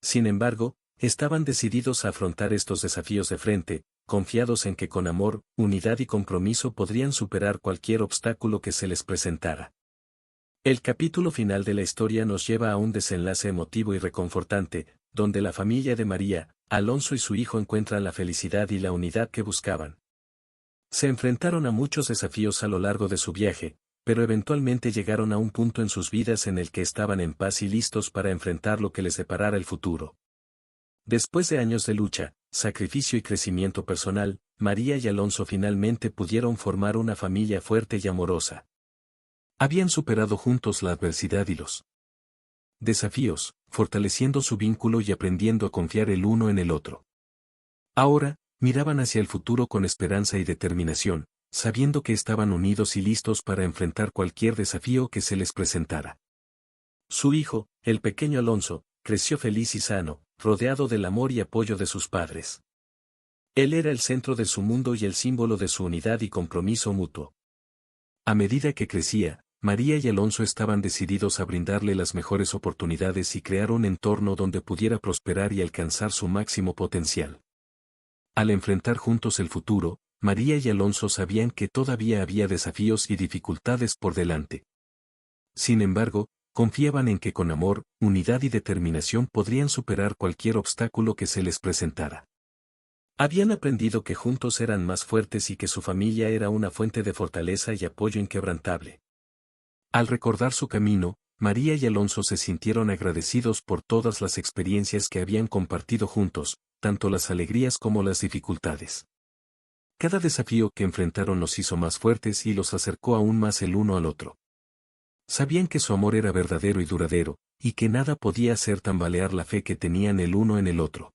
Sin embargo, estaban decididos a afrontar estos desafíos de frente, confiados en que con amor, unidad y compromiso podrían superar cualquier obstáculo que se les presentara. El capítulo final de la historia nos lleva a un desenlace emotivo y reconfortante, donde la familia de María, Alonso y su hijo encuentran la felicidad y la unidad que buscaban. Se enfrentaron a muchos desafíos a lo largo de su viaje, pero eventualmente llegaron a un punto en sus vidas en el que estaban en paz y listos para enfrentar lo que les deparara el futuro. Después de años de lucha, sacrificio y crecimiento personal, María y Alonso finalmente pudieron formar una familia fuerte y amorosa. Habían superado juntos la adversidad y los desafíos, fortaleciendo su vínculo y aprendiendo a confiar el uno en el otro. Ahora, miraban hacia el futuro con esperanza y determinación, sabiendo que estaban unidos y listos para enfrentar cualquier desafío que se les presentara. Su hijo, el pequeño Alonso, creció feliz y sano, rodeado del amor y apoyo de sus padres. Él era el centro de su mundo y el símbolo de su unidad y compromiso mutuo. A medida que crecía, María y Alonso estaban decididos a brindarle las mejores oportunidades y crear un entorno donde pudiera prosperar y alcanzar su máximo potencial. Al enfrentar juntos el futuro, María y Alonso sabían que todavía había desafíos y dificultades por delante. Sin embargo, confiaban en que con amor, unidad y determinación podrían superar cualquier obstáculo que se les presentara. Habían aprendido que juntos eran más fuertes y que su familia era una fuente de fortaleza y apoyo inquebrantable. Al recordar su camino, María y Alonso se sintieron agradecidos por todas las experiencias que habían compartido juntos, tanto las alegrías como las dificultades. Cada desafío que enfrentaron los hizo más fuertes y los acercó aún más el uno al otro. Sabían que su amor era verdadero y duradero, y que nada podía hacer tambalear la fe que tenían el uno en el otro.